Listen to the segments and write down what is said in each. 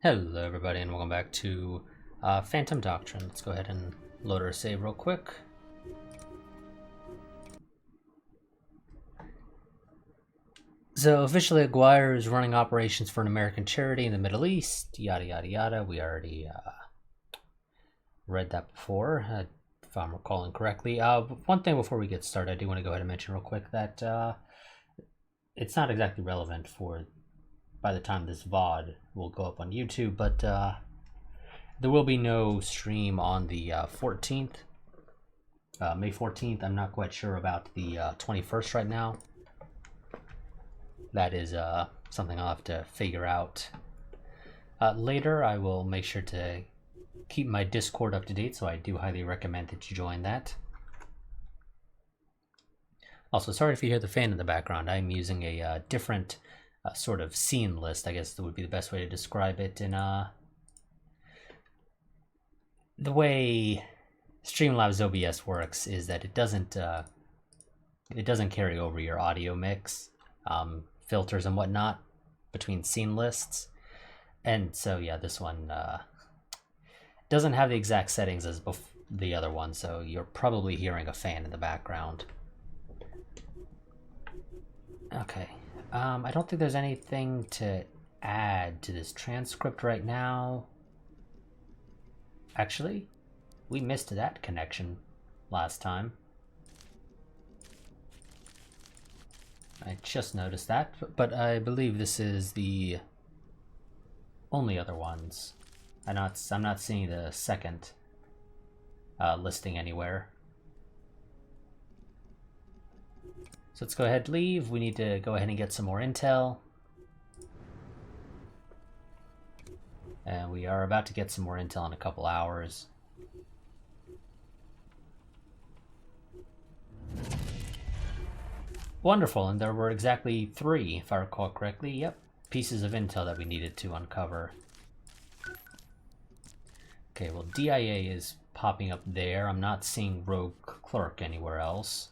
Hello everybody and welcome back to Phantom Doctrine. Let's go ahead and load our save real quick. So officially Aguirre is running operations for an American charity in the Middle East, yada yada yada. We already read that before, if I'm recalling correctly. One thing before we get started, I do want to go ahead and mention real quick that it's not exactly relevant for by the time this VOD will go up on YouTube, but there will be no stream on the 14th, May 14th. I'm not quite sure about the 21st right now. That is something I'll have to figure out later. I will make sure to keep my Discord up to date, so I do highly recommend that you join that. Also, sorry if you hear the fan in the background. I'm using a different sort of scene list, I guess that would be the best way to describe it. In the way Streamlabs OBS works is that it doesn't carry over your audio mix, filters and whatnot between scene lists, and so yeah, this one doesn't have the exact settings as the other one, so you're probably hearing a fan in the background. Okay. I don't think there's anything to add to this transcript right now. Actually, we missed that connection last time. I just noticed that, but I believe this is the only other ones. I'm not seeing the second listing anywhere. So let's go ahead and leave. We need to go ahead and get some more intel. And we are about to get some more intel in a couple hours. Wonderful, and there were exactly 3, if I recall correctly. Yep, pieces of intel that we needed to uncover. Okay, well, DIA is popping up there. I'm not seeing Rogue Clerk anywhere else.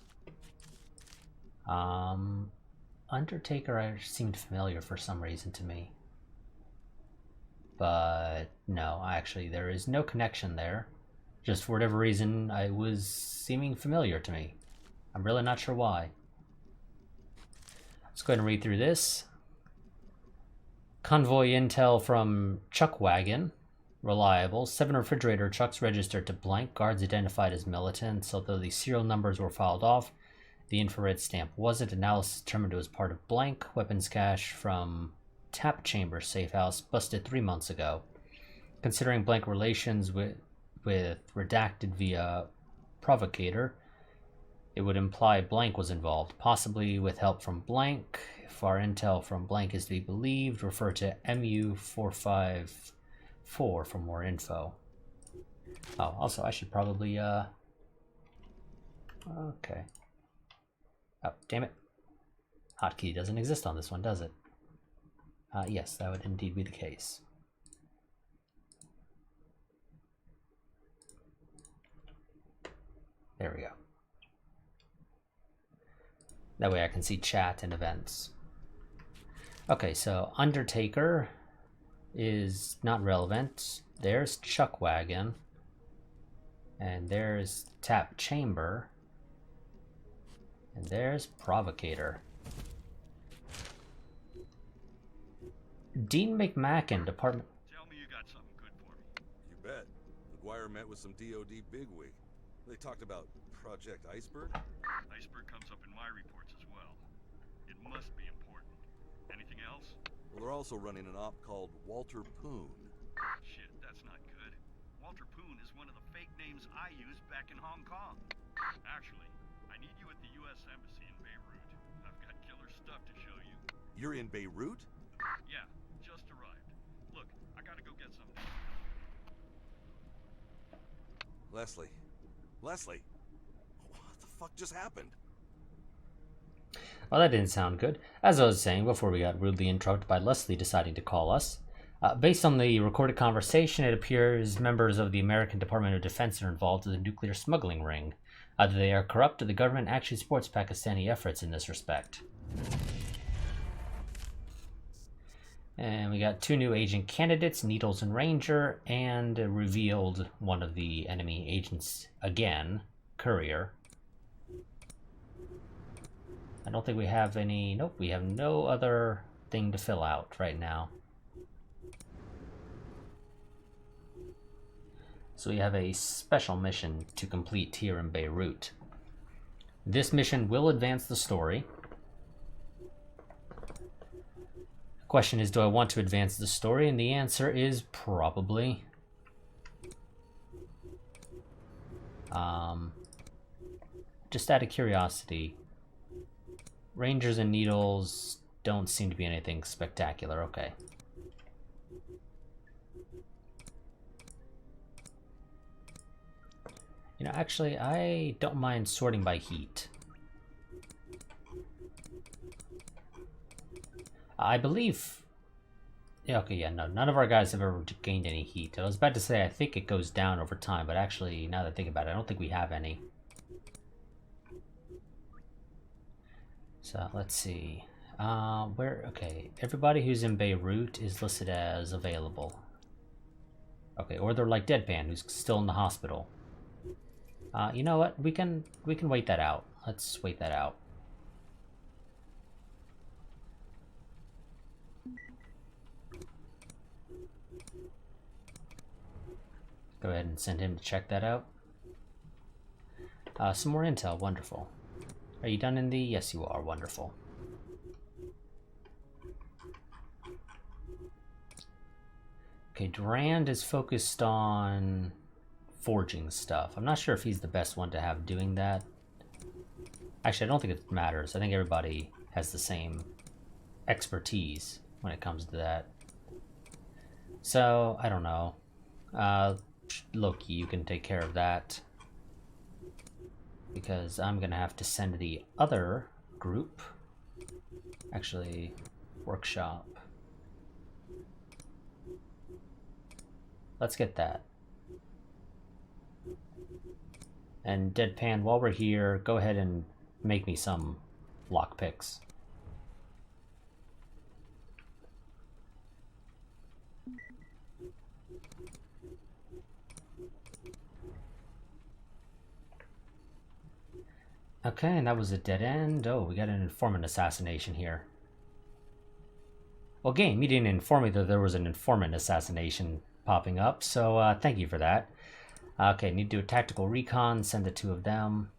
Undertaker seemed familiar for some reason to me. But no, actually there is no connection there. Just for whatever reason, it was seeming familiar to me. I'm really not sure why. Let's go ahead and read through this. Convoy intel from Chuck Wagon. Reliable. 7 refrigerator trucks registered to blank. Guards identified as militants, although the serial numbers were filed off. The infrared stamp wasn't. Analysis determined it was part of blank. Weapons cache from Tap Chamber safe house busted 3 months ago. Considering blank relations with redacted via provocator, it would imply blank was involved, possibly with help from blank. If our intel from blank is to be believed, refer to MU454 for more info. Oh, also I should probably okay. Oh, damn it. Hotkey doesn't exist on this one, does it? Yes, that would indeed be the case. There we go. That way I can see chat and events. Okay, so Undertaker is not relevant. There's Chuck Wagon. And there's Tap Chamber. And there's Provocator. Dean McMacken, Department... Tell me you got something good for me. You bet. McGuire met with some DOD bigwig. They talked about Project Iceberg. Iceberg comes up in my reports as well. It must be important. Anything else? Well, they're also running an op called Walter Poon. Shit, that's not good. Walter Poon is one of the fake names I used back in Hong Kong. Actually, I need you at the U.S. Embassy in Beirut. I've got killer stuff to show you. You're in Beirut? Yeah, just arrived. Look, I gotta go get something. Leslie. Leslie! What the fuck just happened? Well, that didn't sound good. As I was saying before we got rudely interrupted by Leslie deciding to call us. Based on the recorded conversation, it appears members of the American Department of Defense are involved in the nuclear smuggling ring. Either they are corrupt or the government actually supports Pakistani efforts in this respect. And we got 2 new agent candidates, Needles and Ranger, and revealed one of the enemy agents again, Courier. I don't think we have any... Nope, we have no other thing to fill out right now. So we have a special mission to complete here in Beirut. This mission will advance the story. The question is, do I want to advance the story? And the answer is probably. Just out of curiosity, Rangers and Needles don't seem to be anything spectacular. Okay. You know, actually, I don't mind sorting by heat. I believe... Yeah, okay, yeah, no, none of our guys have ever gained any heat. I was about to say, I think it goes down over time, but actually, now that I think about it, I don't think we have any. So, let's see. Okay, everybody who's in Beirut is listed as available. Okay, or they're like Deadpan, who's still in the hospital. You know what? We can wait that out. Let's wait that out. Go ahead and send him to check that out. Some more intel. Wonderful. Are you done in the... Yes, you are. Wonderful. Okay, Durand is focused on forging stuff. I'm not sure if he's the best one to have doing that. Actually, I don't think it matters. I think everybody has the same expertise when it comes to that. So, I don't know. Loki, you can take care of that. Because I'm gonna have to send the other group. Actually, workshop. Let's get that. And Deadpan, while we're here, go ahead and make me some lockpicks. Okay, and that was a dead end. Oh, we got an informant assassination here. Well, game, you didn't inform me that there was an informant assassination popping up, so thank you for that. Okay, need to do a tactical recon, send the 2 of them.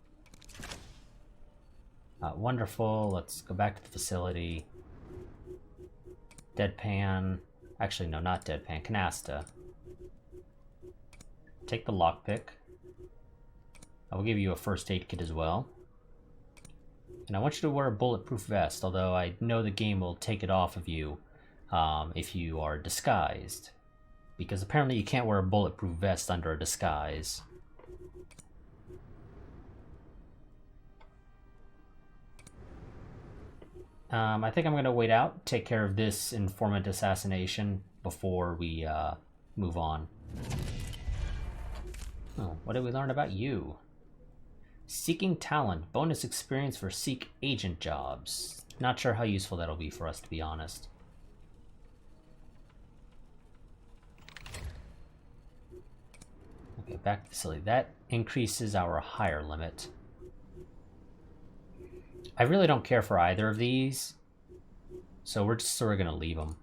Wonderful, let's go back to the facility. Deadpan, actually no, not Deadpan, Canasta. Take the lockpick. I will give you a first aid kit as well. And I want you to wear a bulletproof vest, although I know the game will take it off of you if you are disguised. Because apparently you can't wear a bulletproof vest under a disguise. I think I'm going to wait out, take care of this informant assassination before we move on. Oh, what did we learn about you? Seeking talent, bonus experience for Seek agent jobs. Not sure how useful that'll be for us, to be honest. Okay, back to the facility. That increases our hire limit. I really don't care for either of these, so we're just sort of going to leave them.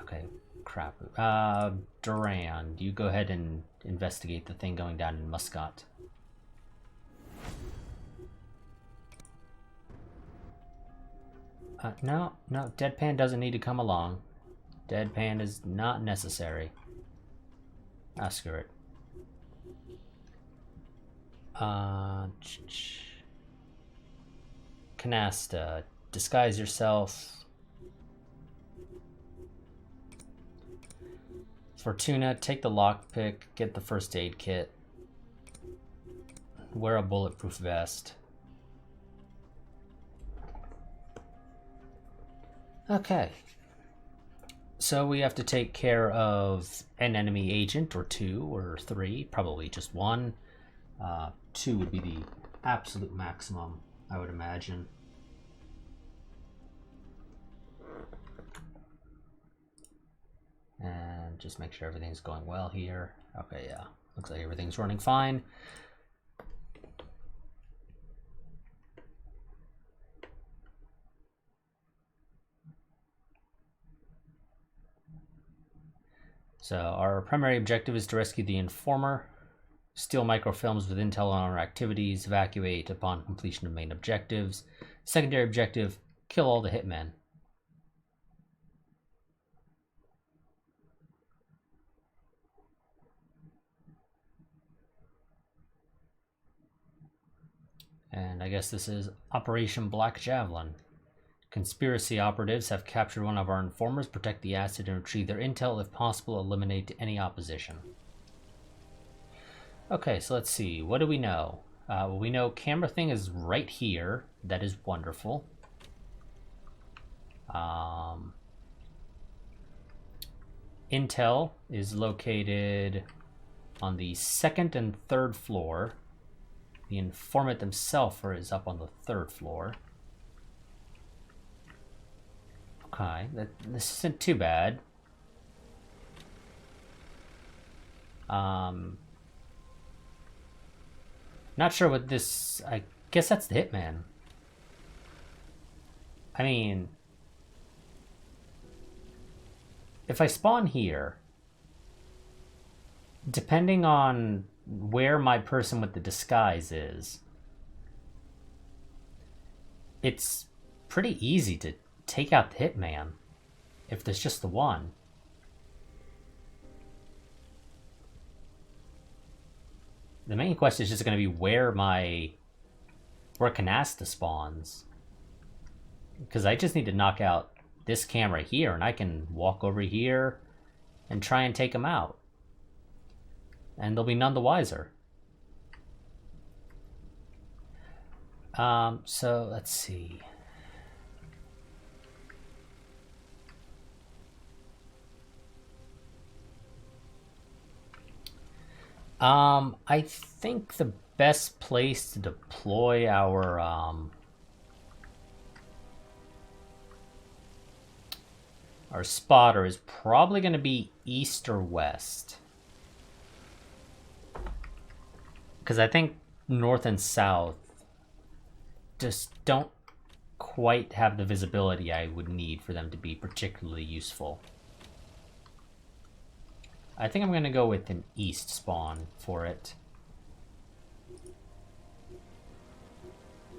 Okay, crap. Durand, you go ahead and investigate the thing going down in Muscat. No, Deadpan doesn't need to come along. Deadpan is not necessary. Screw it. Canasta, disguise yourself. Fortuna, take the lockpick, get the first aid kit. Wear a bulletproof vest. Okay. So we have to take care of an enemy agent, or 2, or 3, probably just 1. 2 would be the absolute maximum, I would imagine. And just make sure everything's going well here. Okay, yeah. Looks like everything's running fine. So our primary objective is to rescue the informer, steal microfilms with intel on our activities, evacuate upon completion of main objectives. Secondary objective, kill all the hitmen. And I guess this is Operation Black Javelin. Conspiracy operatives have captured one of our informers, protect the asset, and retrieve their intel. If possible, eliminate any opposition. Okay, so let's see. What do we know? Well, we know camera thing is right here. That is wonderful. Intel is located on the 2nd and 3rd floor. The informant himself is up on the 3rd floor. Okay, this isn't too bad. Not sure what this... I guess that's the hitman. I mean... if I spawn here, depending on where my person with the disguise is, it's pretty easy to take out the hitman if there's just the one. The main question is just going to be where Canasta spawns, because I just need to knock out this camera here and I can walk over here and try and take him out, and they'll be none the wiser. So let's see. I think the best place to deploy our spotter is probably going to be east or west. Because I think north and south just don't quite have the visibility I would need for them to be particularly useful. I think I'm going to go with an east spawn for it.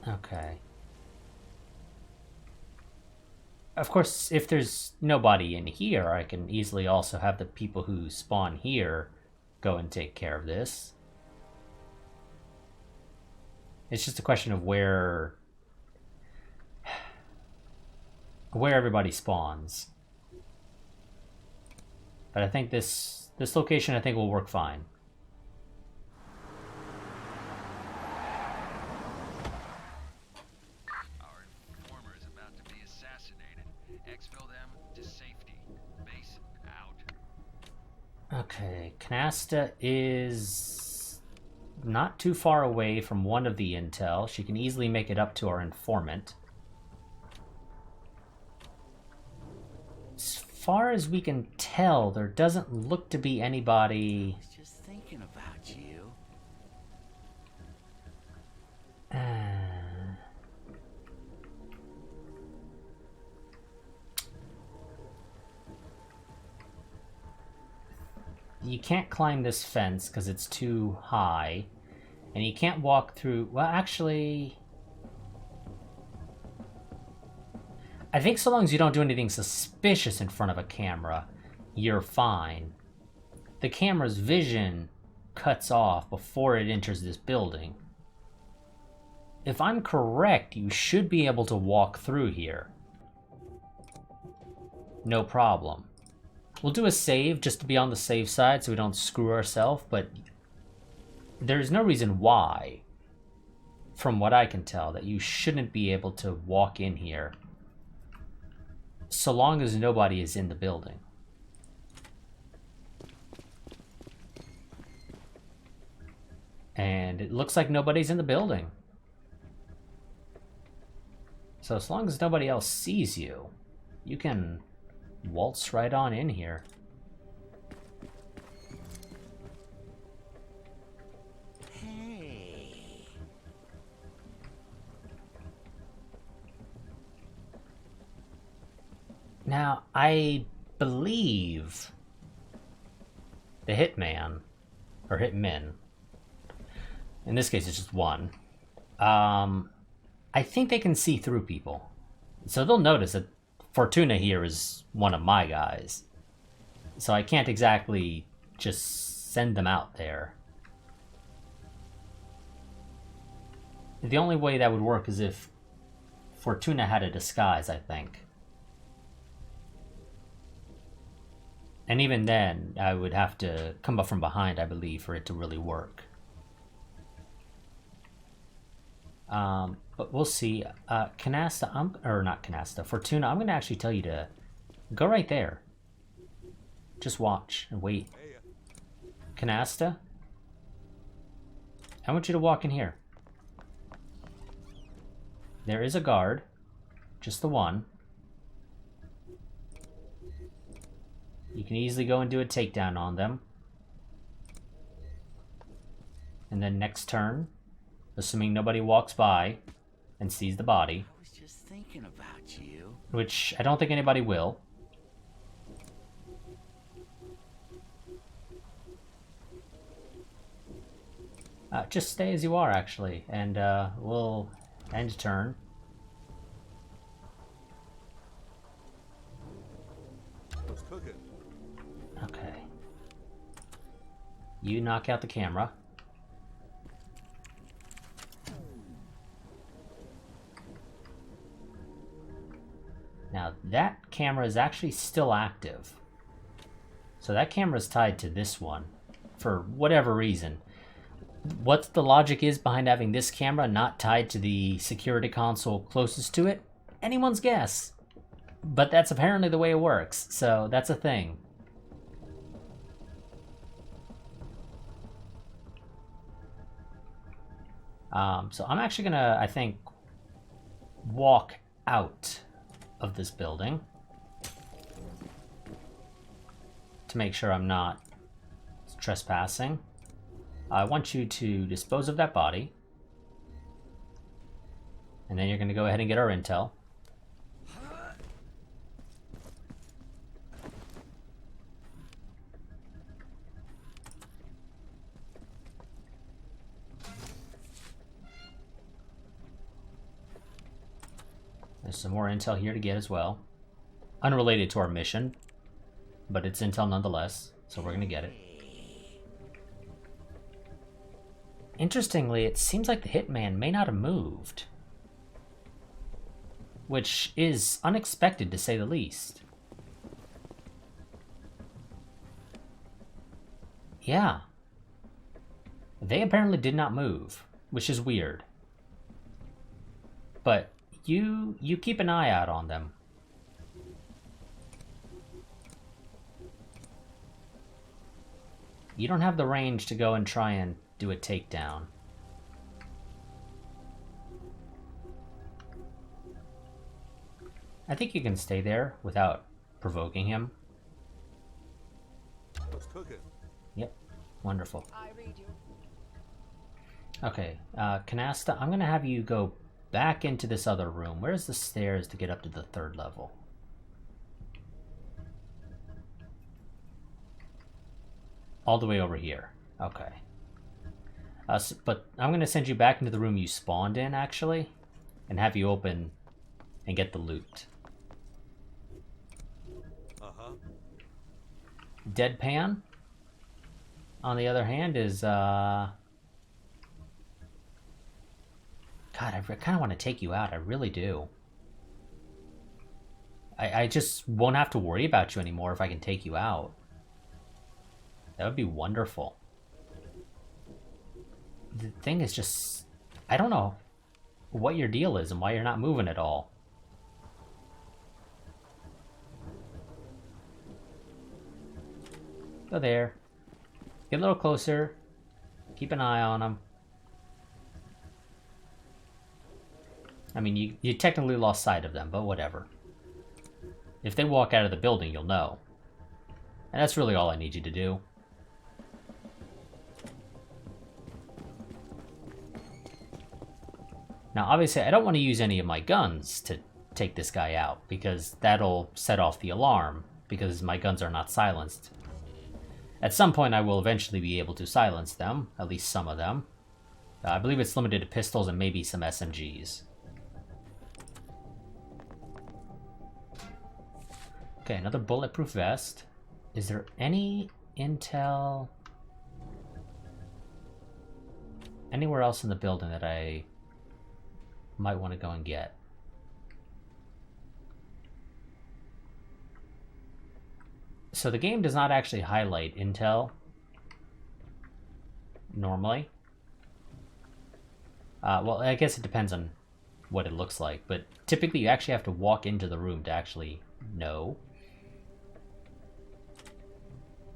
Okay. Of course, if there's nobody in here, I can easily also have the people who spawn here go and take care of this. It's just a question of where everybody spawns. But I think this location, I think, will work fine. Our informer is about to be assassinated. Exfil them to safety. Base out. Okay, Canasta is not too far away from one of the intel. She can easily make it up to our informant. As far as we can tell, there doesn't look to be anybody. I was just thinking about you. You can't climb this fence because it's too high, and you can't walk through. Well, actually, I think so long as you don't do anything suspicious in front of a camera, you're fine. The camera's vision cuts off before it enters this building. If I'm correct, you should be able to walk through here. No problem. We'll do a save just to be on the safe side so we don't screw ourselves, but there's no reason why, from what I can tell, that you shouldn't be able to walk in here so long as nobody is in the building. And it looks like nobody's in the building. So as long as nobody else sees you, you can waltz right on in here. Now, I believe the hitman, or hitmen, in this case it's just one, I think they can see through people. So they'll notice that Fortuna here is one of my guys. So I can't exactly just send them out there. The only way that would work is if Fortuna had a disguise, I think. And even then, I would have to come up from behind, I believe, for it to really work. But we'll see. Canasta, or not Canasta, Fortuna, I'm going to actually tell you to go right there. Just watch and wait. Canasta, I want you to walk in here. There is a guard, just the one. You can easily go and do a takedown on them. And then next turn, assuming nobody walks by and sees the body. I was just thinking about you. Which I don't think anybody will. Just stay as you are, actually, and we'll end turn. What's cooking? Okay. You knock out the camera. Now, that camera is actually still active. So that camera is tied to this one, for whatever reason. What the logic is behind having this camera not tied to the security console closest to it, anyone's guess. But that's apparently the way it works, so that's a thing. So I'm actually gonna, I think, walk out of this building to make sure I'm not trespassing. I want you to dispose of that body, and then you're going to go ahead and get our intel. There's some more intel here to get as well. Unrelated to our mission, but it's intel nonetheless, so we're going to get it. Interestingly, it seems like the hitman may not have moved. Which is unexpected, to say the least. Yeah. They apparently did not move, which is weird. But you keep an eye out on them. You don't have the range to go and try and do a takedown. I think you can stay there without provoking him. What's cooking? Yep, wonderful. I read you. Okay, Canasta, I'm gonna have you go back into this other room. Where's the stairs to get up to the 3rd level? All the way over here. Okay. But I'm going to send you back into the room you spawned in, actually, and have you open and get the loot. Uh-huh. Deadpan, on the other hand, is, God, I kind of want to take you out. I really do. I just won't have to worry about you anymore if I can take you out. That would be wonderful. The thing is just, I don't know what your deal is and why you're not moving at all. Go there. Get a little closer. Keep an eye on them. I mean, you technically lost sight of them, but whatever. If they walk out of the building, you'll know. And that's really all I need you to do. Now, obviously, I don't want to use any of my guns to take this guy out, because that'll set off the alarm, because my guns are not silenced. At some point, I will eventually be able to silence them, at least some of them. I believe it's limited to pistols and maybe some SMGs. Okay, another bulletproof vest. Is there any intel anywhere else in the building that I might want to go and get? So the game does not actually highlight intel normally. Well, I guess it depends on what it looks like, but typically you actually have to walk into the room to actually know.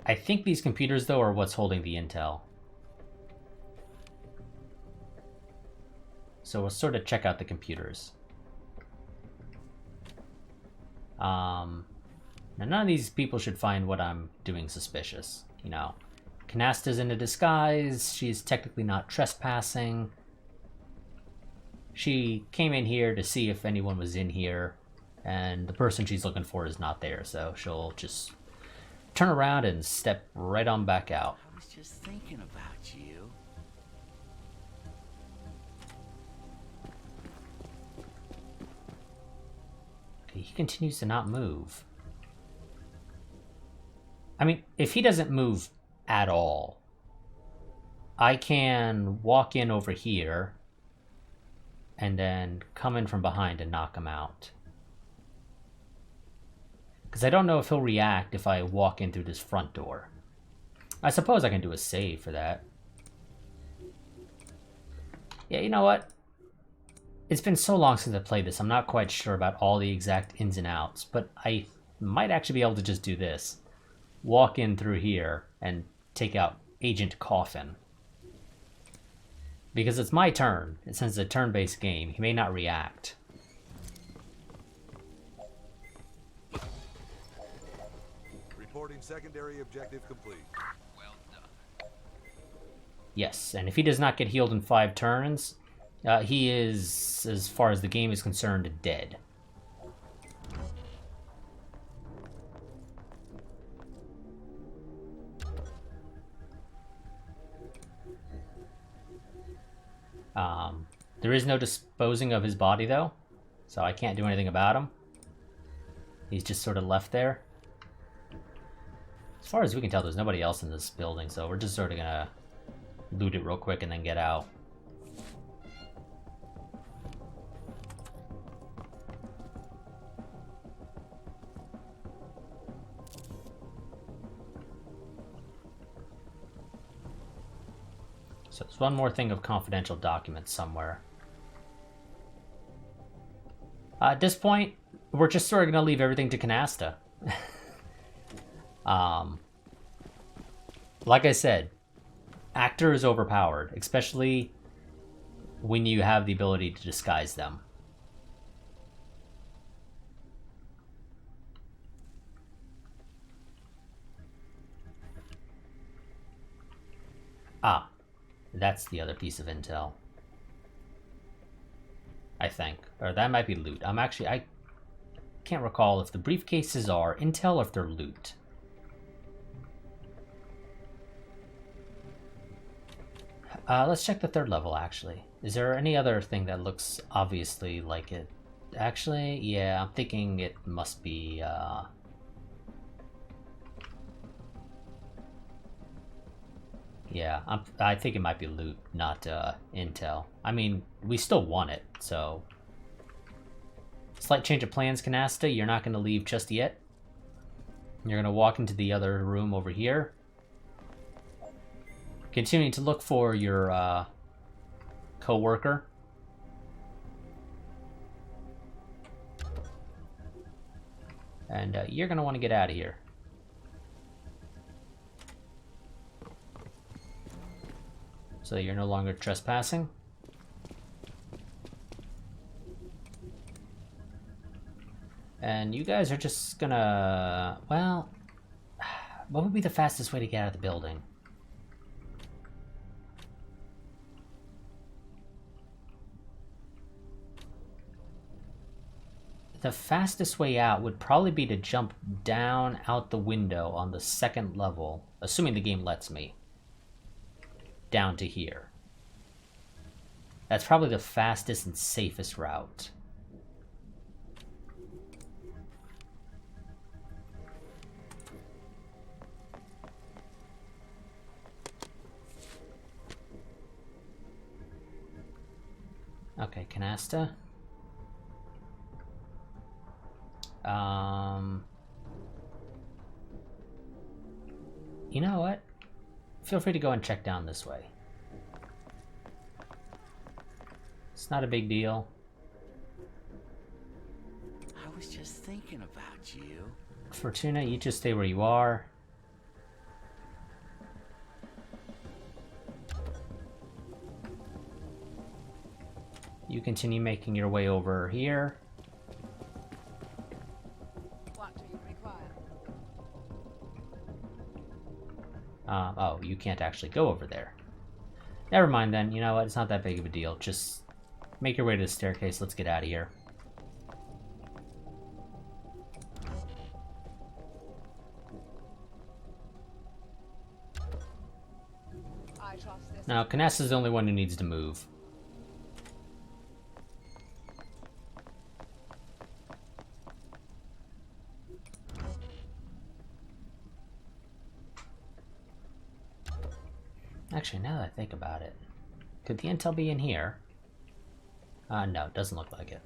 I think these computers, though, are what's holding the intel. So we'll sort of check out the computers. Now, none of these people should find what I'm doing suspicious. You know, Canasta's in a disguise. She's technically not trespassing. She came in here to see if anyone was in here, and the person she's looking for is not there, so she'll just turn around and step right on back out. I was just thinking about you. Okay, he continues to not move. I mean, if he doesn't move at all, I can walk in over here and then come in from behind and knock him out. Because I don't know if he'll react if I walk in through this front door. I suppose I can do a save for that. Yeah, you know what? It's been so long since I played this, I'm not quite sure about all the exact ins and outs, but I might actually be able to just do this. Walk in through here and take out Agent Coffin. Because it's my turn, and since it's a turn-based game, he may not react. Reporting secondary objective complete. Well done. Yes, and if he does not get healed in 5 turns, he is, as far as the game is concerned, dead. There is no disposing of his body, though, so I can't do anything about him. He's just sort of left there. As far as we can tell, there's nobody else in this building, so we're just sort of gonna loot it real quick and then get out. So there's one more thing of confidential documents somewhere. At this point, we're just sort of going to leave everything to Canasta. Like I said, actor is overpowered, especially when you have the ability to disguise them. Ah, that's the other piece of intel. I think. Or that might be loot. I can't recall if the briefcases are intel or if they're loot. Let's check the 3rd level, actually. Is there any other thing that looks obviously like it? Actually, yeah, I'm thinking it must be, yeah, I think it might be loot, not intel. I mean, we still want it, so... Slight change of plans, Canasta. You're not going to leave just yet. You're going to walk into the other room over here. Continuing to look for your co-worker. And you're going to want to get out of here. So you're no longer trespassing. And you guys are just gonna... Well, what would be the fastest way to get out of the building? the fastest way out would probably be to jump down out the window on the second level, assuming the game lets me, down to here. That's probably the fastest and safest route. Okay, canasta. You know what? Feel free to go and check down this way. It's not a big deal. I was just thinking about you. Fortuna, you just stay where you are. You continue making your way over here. What do you require? Oh, you can't actually go over there. Never mind then, you know what, it's not that big of a deal. Just make your way to the staircase, let's get out of here. I trust this. Now, Canessa's the only one who needs to move. Actually, now that I think about it, could the intel be in here? No, it doesn't look like it.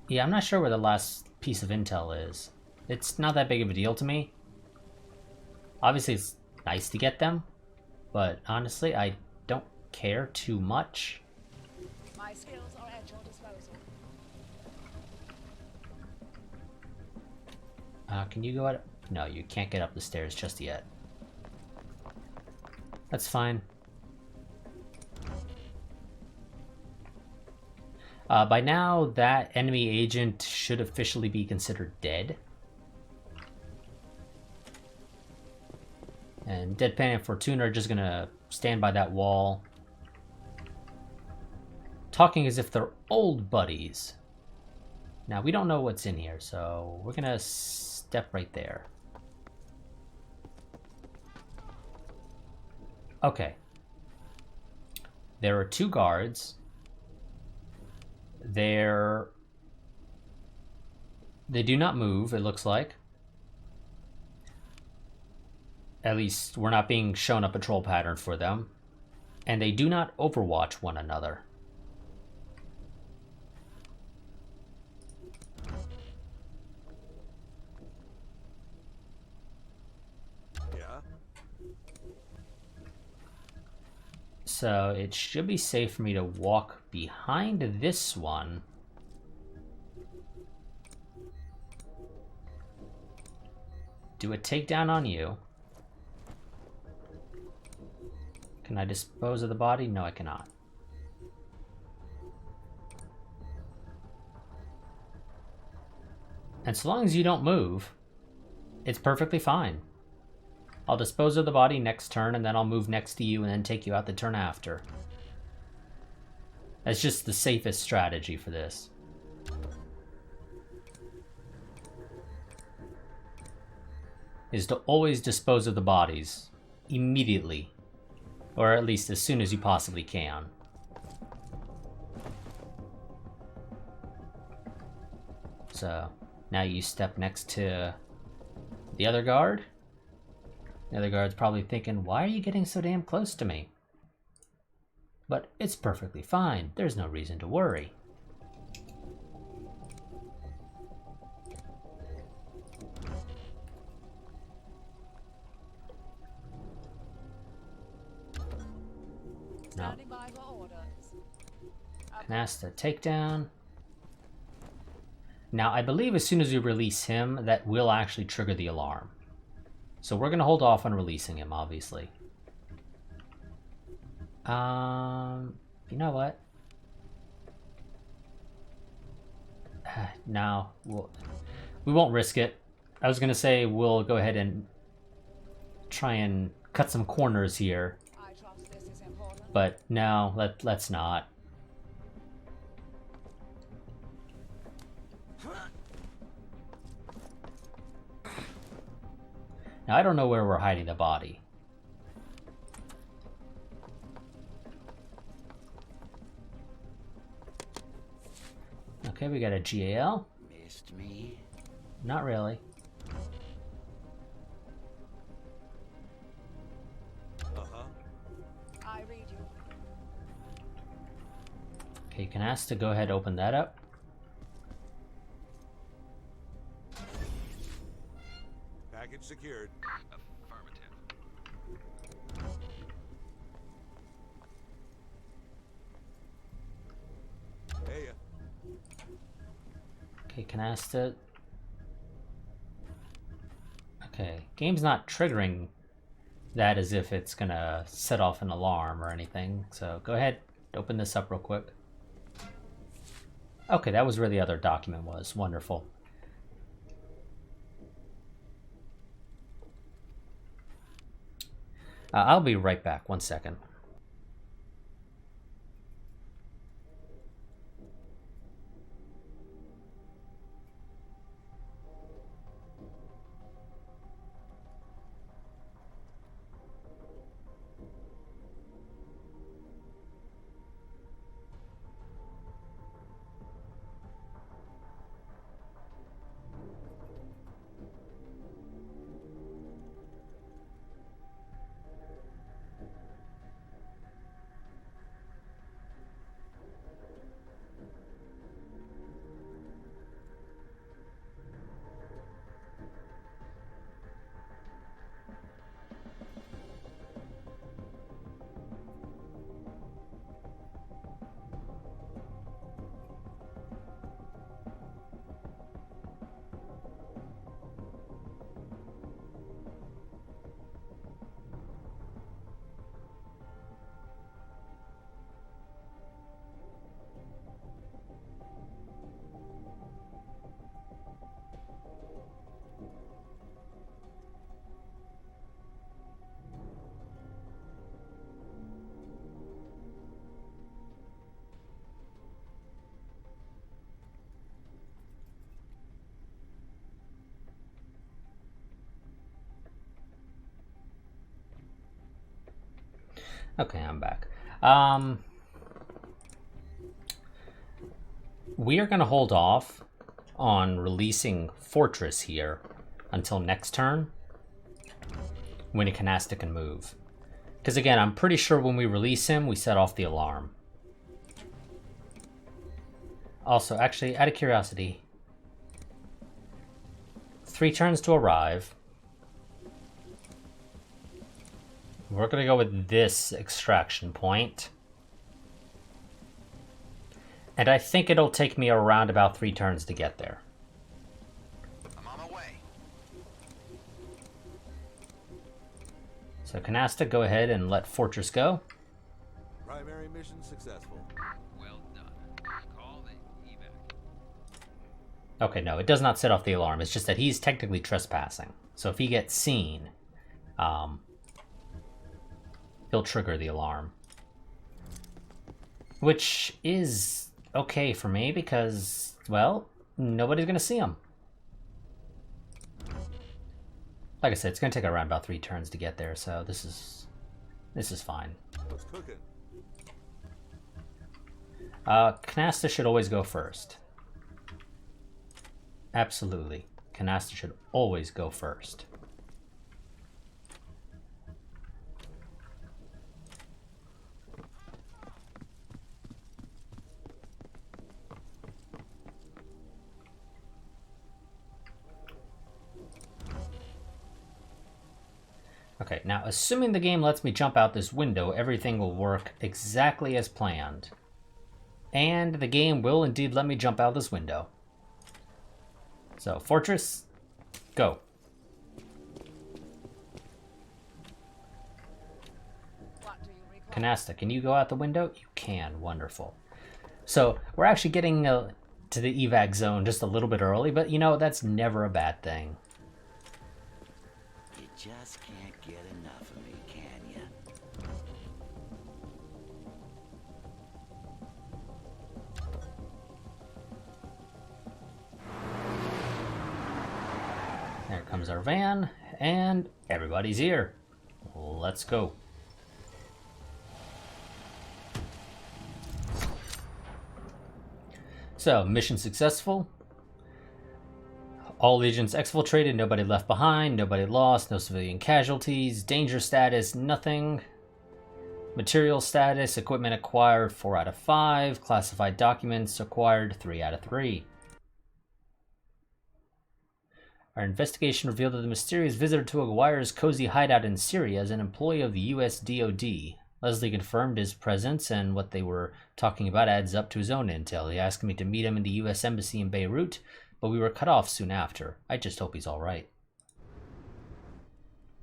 Yeah, I'm not sure where the last piece of intel is. It's not that big of a deal to me. Obviously, it's nice to get them, but honestly, I don't care too much. My skills are at your disposal. Can you go up? No, you can't get up the stairs just yet. That's fine. By now, that enemy agent should officially be considered dead. And Deadpan and Fortuna are just gonna stand by that wall, talking as if they're old buddies. Now, we don't know what's in here, so we're gonna step right there. Okay. There are two guards. They do not move, it looks like. At least we're not being shown a patrol pattern for them. And they do not overwatch one another. Yeah? So it should be safe for me to walk behind this one. Do a takedown on you. Can I dispose of the body? No, I cannot. And so long as you don't move, it's perfectly fine. I'll dispose of the body next turn, and then I'll move next to you and then take you out the turn after. That's just the safest strategy for this. Is to always dispose of the bodies immediately. Or at least as soon as you possibly can. So, now you step next to the other guard. The other guard's probably thinking, why are you getting so damn close to me? But it's perfectly fine. There's no reason to worry. Now, Standing by for orders. Canasta takedown. Now, I believe as soon as we release him, that will actually trigger the alarm. So we're going to hold off on releasing him, obviously. You know what? No, we won't risk it. I was going to say we'll go ahead and try and cut some corners here. I trust this is important. But no, let's not. Now, I don't know where we're hiding the body. Okay, we got a GAL. Missed me? Not really. Uh-huh. I read you. Okay, you can ask to go ahead and open that up. Package secured. Affirmative. Hey, Okay, can ask to... Okay, game's not triggering that as if it's gonna set off an alarm or anything. So go ahead, open this up real quick. Okay, that was where the other document was. Wonderful. I'll be right back. 1 second. Okay, I'm back. We are going to hold off on releasing Fortress here until next turn when Canasta can move. Because again, I'm pretty sure when we release him, we set off the alarm. Also, actually, out of curiosity, 3 turns to arrive. We're going to go with this extraction point. And I think it'll take me around about 3 turns to get there. I'm on my way. So So Canasta, go ahead and let Fortress go. Primary mission successful. well done. Call the evac. Okay, no, it does not set off the alarm. It's just that he's technically trespassing. So if he gets seen, he'll trigger the alarm. Which is okay for me because, well, nobody's going to see him. Like I said, it's going to take around about 3 turns to get there, so this is fine. What's cooking? Canasta should always go first. Absolutely. Canasta should always go first. Okay, now assuming the game lets me jump out this window, everything will work exactly as planned. And the game will indeed let me jump out this window. So, Fortress, go. What do you require? Canasta, can you go out the window? You can, wonderful. So, we're actually getting to the evac zone just a little bit early, but you know, that's never a bad thing. You just can't get enough of me, can you? There comes our van, And everybody's here. Let's go. So, mission successful. All agents exfiltrated, nobody left behind, nobody lost, no civilian casualties. Danger status, nothing. Material status, equipment acquired 4 out of 5. Classified documents acquired 3 out of 3. Our investigation revealed that the mysterious visitor to Aguirre's cozy hideout in Syria is an employee of the US DoD. Leslie confirmed his presence, and what they were talking about adds up to his own intel. He asked me to meet him in the US Embassy in Beirut, but we were cut off soon after. I just hope he's alright.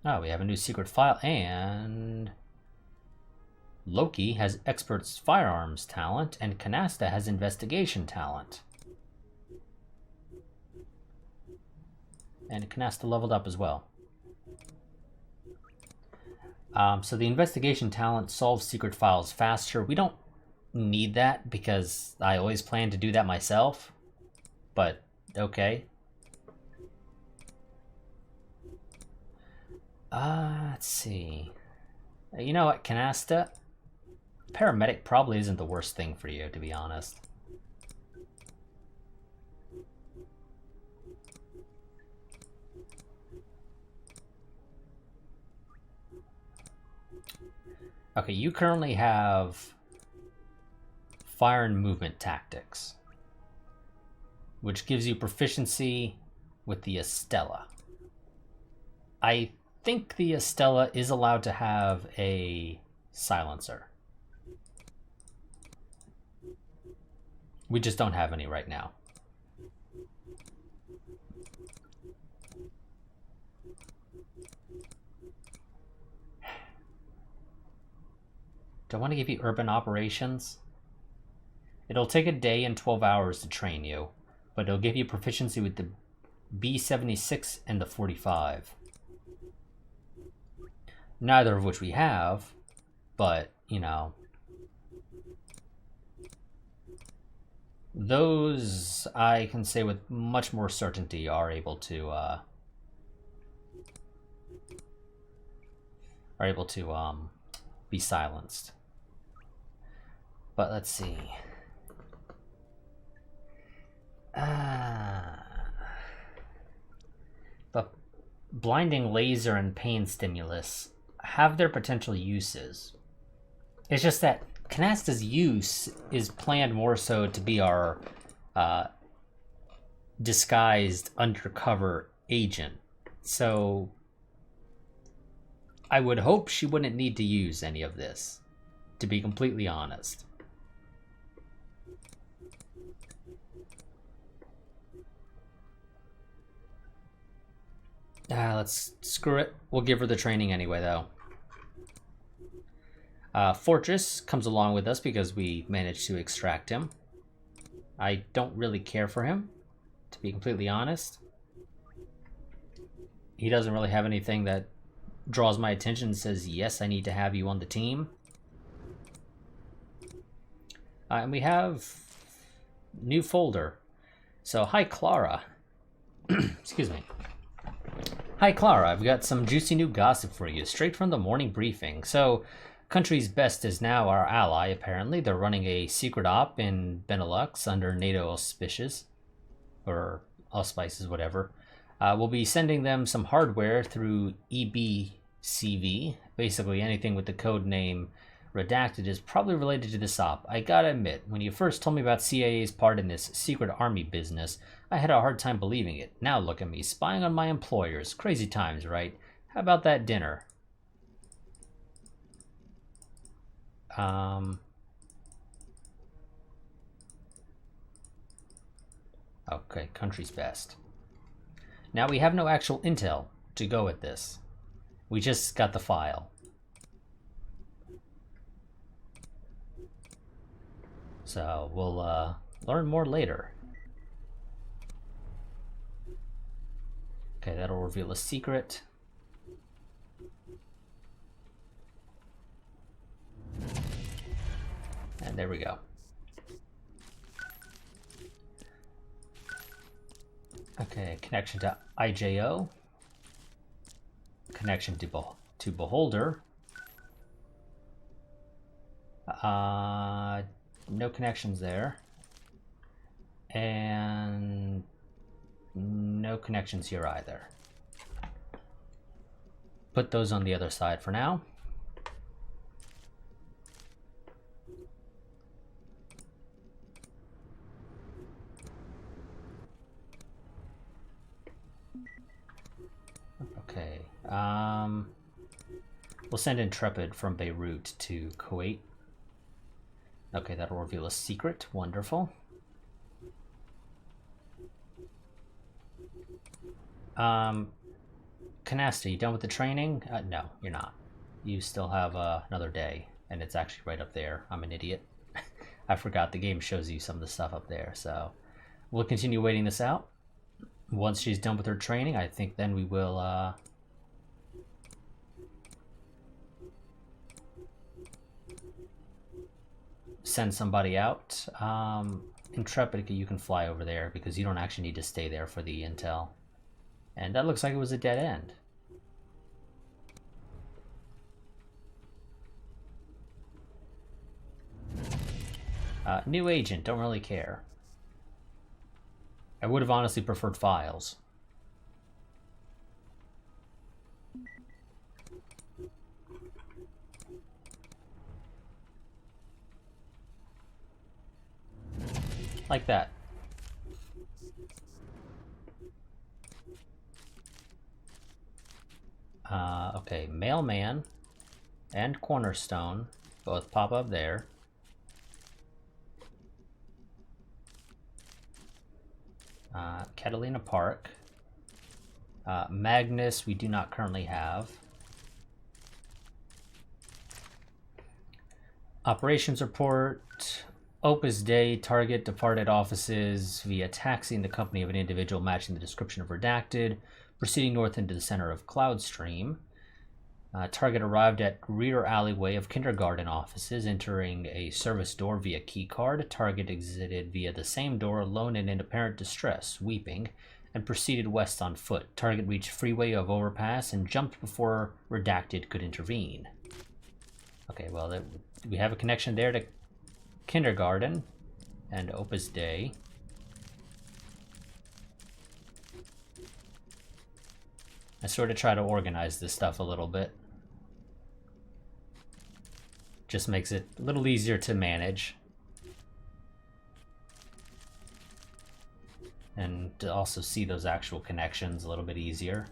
Oh, we have a new secret file, and Loki has expert's firearms talent, and Canasta has investigation talent. And Canasta leveled up as well. So the investigation talent solves secret files faster. We don't need that because I always plan to do that myself. But, okay. Let's see. You know what, Canasta? Paramedic probably isn't the worst thing for you, to be honest. Okay, you currently have fire and movement tactics, which gives you proficiency with the Estella. I think the Estella is allowed to have a silencer. We just don't have any right now. Do I want to give you urban operations? It'll take a day and 12 hours to train you, but it'll give you proficiency with the B-76 and the 45. Neither of which we have, but, you know, those I can say with much more certainty are able to be silenced. But let's see. But blinding laser and pain stimulus have their potential uses. It's just that Canasta's use is planned more so to be our disguised undercover agent. So I would hope she wouldn't need to use any of this, to be completely honest. Let's screw it. We'll give her the training anyway, though. Fortress comes along with us because we managed to extract him. I don't really care for him, to be completely honest. He doesn't really have anything that draws my attention and says, yes, I need to have you on the team. And we have new folder. So, hi, Clara. Excuse me. Hi, Clara. I've got some juicy new gossip for you, straight from the morning briefing. So, Country's Best is now our ally, apparently. They're running a secret op in Benelux under NATO auspices, or auspices, whatever. We'll be sending them some hardware through EBCV. Basically, anything with the code name redacted is probably related to this op. I gotta admit, when you first told me about CIA's part in this secret army business, I had a hard time believing it. Now look at me, spying on my employers. Crazy times, right? How about that dinner? Okay, Country's Best. Now we have no actual intel to go with this. We just got the file. So we'll learn more later. Okay, that'll reveal a secret. And there we go. Okay, connection to IJO. connection to Beholder. No connections there. And no connections here either. Put those on the other side for now. Okay. We'll send Intrepid from Beirut to Kuwait. Okay, that'll reveal a secret. Wonderful. Canasta, you done with the training? No, you're not. You still have another day, and it's actually right up there. I'm an idiot. I forgot the game shows you some of the stuff up there, so we'll continue waiting this out. Once she's done with her training, I think then we will send somebody out. Intrepid, you can fly over there because you don't actually need to stay there for the intel. And that looks like it was a dead end. New agent, don't really care. I would have honestly preferred files. Like that. Okay, Mailman and Cornerstone both pop up there. Catalina Park. Magnus we do not currently have. Operations report. Opus Dei, target departed offices via taxi in the company of an individual matching the description of redacted, proceeding north into the center of Cloudstream. Target arrived at rear alleyway of kindergarten offices, entering a service door via keycard. Target exited via the same door alone and in apparent distress, weeping, and proceeded west on foot. Target reached freeway of overpass and jumped before redacted could intervene. Okay, well, we have a connection there to kindergarten and Opus Dei. I sort of try to organize this stuff a little bit. Just makes it a little easier to manage. And to also see those actual connections a little bit easier.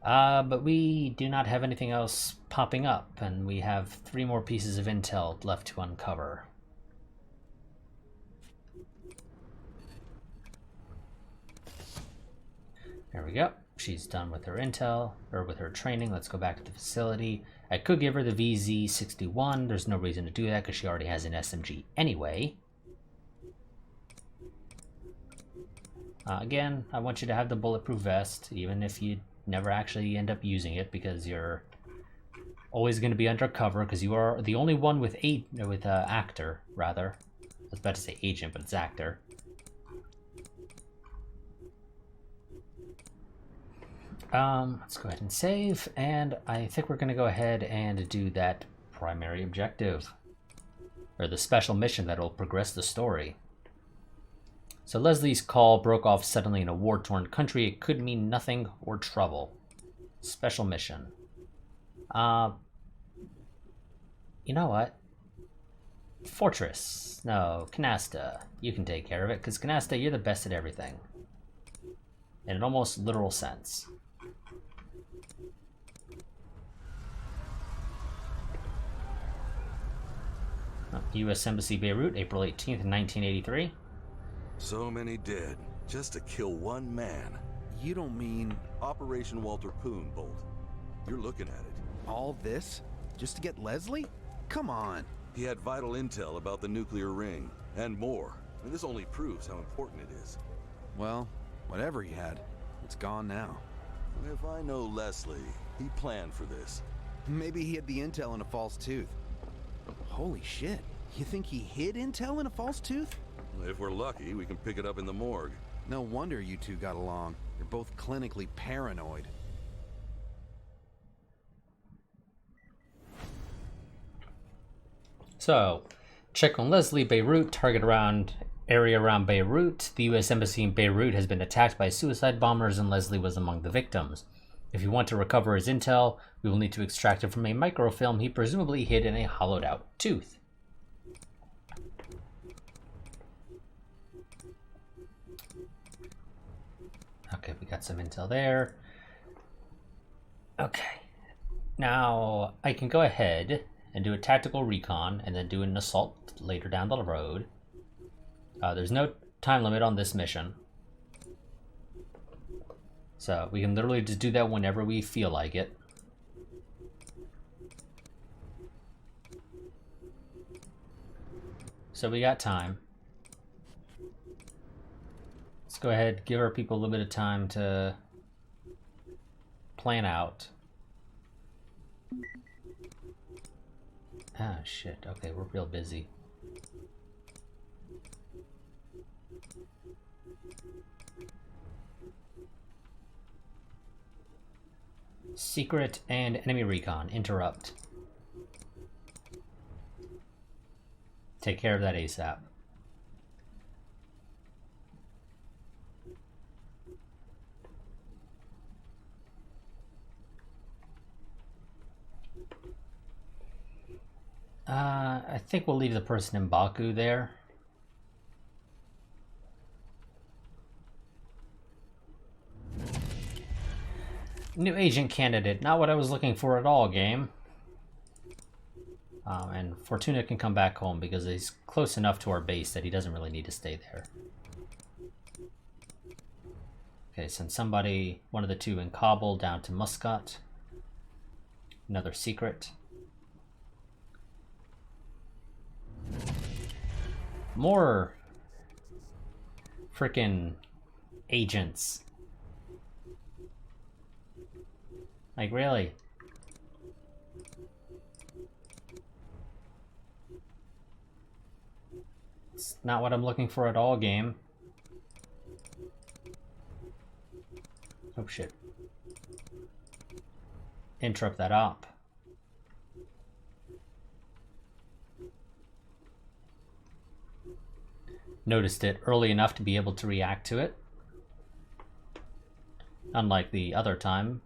But we do not have anything else popping up, and we have 3 more pieces of intel left to uncover. There we go. She's done with her intel, or with her training. Let's go back to the facility. I could give her the VZ-61. There's no reason to do that because she already has an SMG anyway. Again, I want you to have the bulletproof vest, even if you never actually end up using it, because you're always going to be undercover, because you are the only one with actor, rather. I was about to say agent, but it's actor. Let's go ahead and save, and I think we're going to go ahead and do that primary objective, or the special mission that will progress the story. So Leslie's call broke off suddenly in a war-torn country. It could mean nothing or trouble. Special mission. You know what? Fortress. No, Canasta. You can take care of it, because Canasta, you're the best at everything. In an almost literal sense. U.S. Embassy, Beirut, April 18th, 1983. So many dead, just to kill one man. You don't mean Operation Walter Poon, Bolt. You're looking at it. all this just to get Leslie? Come on. He had vital intel about the nuclear ring, and more. And this only proves how important it is. Well, whatever he had, it's gone now. If I know Leslie, he planned for this. Maybe he had the intel in a false tooth. Holy shit. You think he hid intel in a false tooth? If we're lucky, we can pick it up in the morgue. No wonder you two got along. You're both clinically paranoid. So, check on Leslie, Beirut, target area around Beirut. The U.S. Embassy in Beirut has been attacked by suicide bombers and Leslie was among the victims. If you want to recover his intel, we will need to extract it from a microfilm he presumably hid in a hollowed out tooth. Okay, we got some intel there. Okay. Now, I can go ahead and do a tactical recon and then do an assault later down the road. There's no time limit on this mission. So we can literally just do that whenever we feel like it. So we got time. Let's go ahead, give our people a little bit of time to plan out. Ah, shit. Okay, we're real busy. Secret and enemy recon. Interrupt. Take care of that ASAP. I think we'll leave the person in Baku there. New agent candidate. Not what I was looking for at all, game. And Fortuna can come back home because he's close enough to our base that he doesn't really need to stay there. Okay, send somebody, one of the two in Kabul, down to Muscat. Another secret. More frickin' agents. Like, really? It's not what I'm looking for at all, game. Oh, shit. Interrupt that op. Noticed it early enough to be able to react to it. Unlike the other time.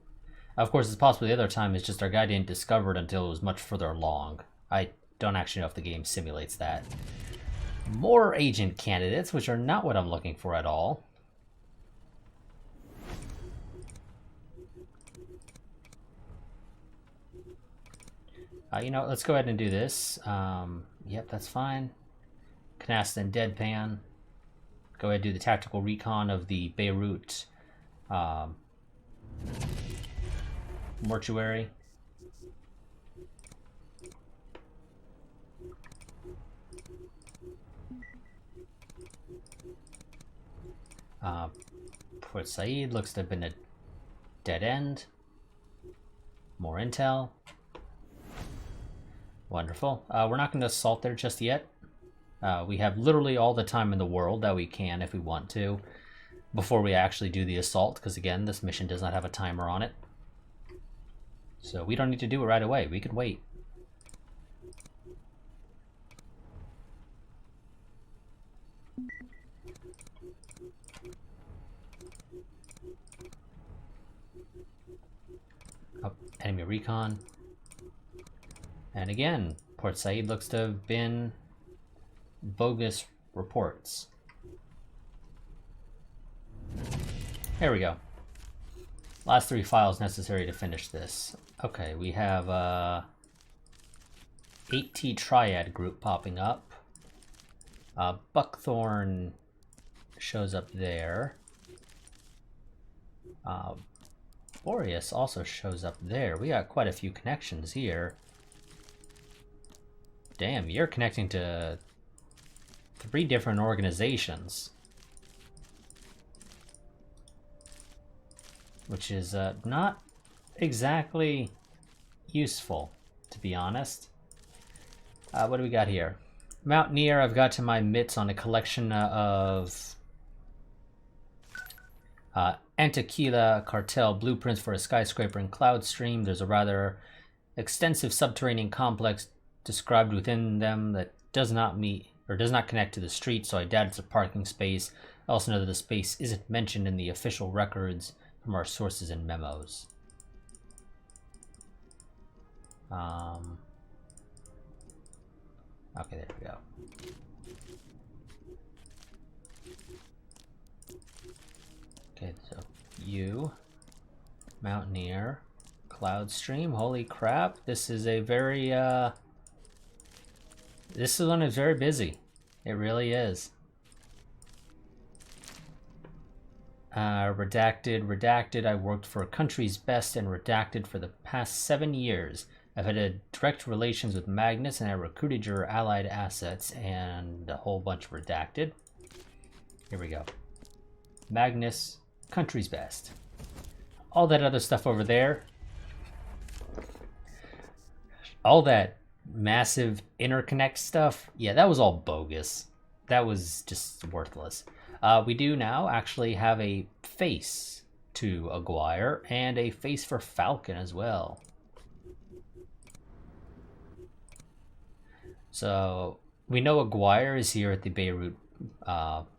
Of course, it's possible the other time is just our guy didn't discover it until it was much further along. I don't actually know if the game simulates that. More agent candidates, which are not what I'm looking for at all. You know, let's go ahead and do this. Yep, that's fine. Canasta and Deadpan. Go ahead and do the tactical recon of the Beirut mortuary. Port Said looks to have been a dead end. More intel. Wonderful. We're not going to assault there just yet. We have literally all the time in the world that we can if we want to before we actually do the assault, because again, this mission does not have a timer on it. So we don't need to do it right away. We could wait. Oh, enemy recon. And again, Port Said looks to have been bogus reports. There we go. Last 3 files necessary to finish this. Okay, we have 8T Triad group popping up. Buckthorn shows up there. Boreas also shows up there. We got quite a few connections here. Damn, you're connecting to 3 different organizations. Which is not exactly useful, to be honest. What do we got here? Mountaineer, I've got to my mitts on a collection of Antequila cartel blueprints for a skyscraper in Cloud Stream. There's a rather extensive subterranean complex described within them that does not connect to the street, so I doubt it's a parking space. I also know that the space isn't mentioned in the official records from our sources and memos. Okay, there we go. Okay, so you, Mountaineer, Cloud Stream. Holy crap! This is a very this one is very busy. It really is. Redacted. I worked for Country's Best and Redacted for the past 7 years. I've had a direct relations with Magnus, and I recruited your allied assets, and a whole bunch of Redacted. Here we go. Magnus, Country's Best. All that other stuff over there. All that massive interconnect stuff. Yeah, that was all bogus. That was just worthless. We do now actually have a face to Aguirre and a face for Falcon as well. So we know Aguirre is here at the Beirut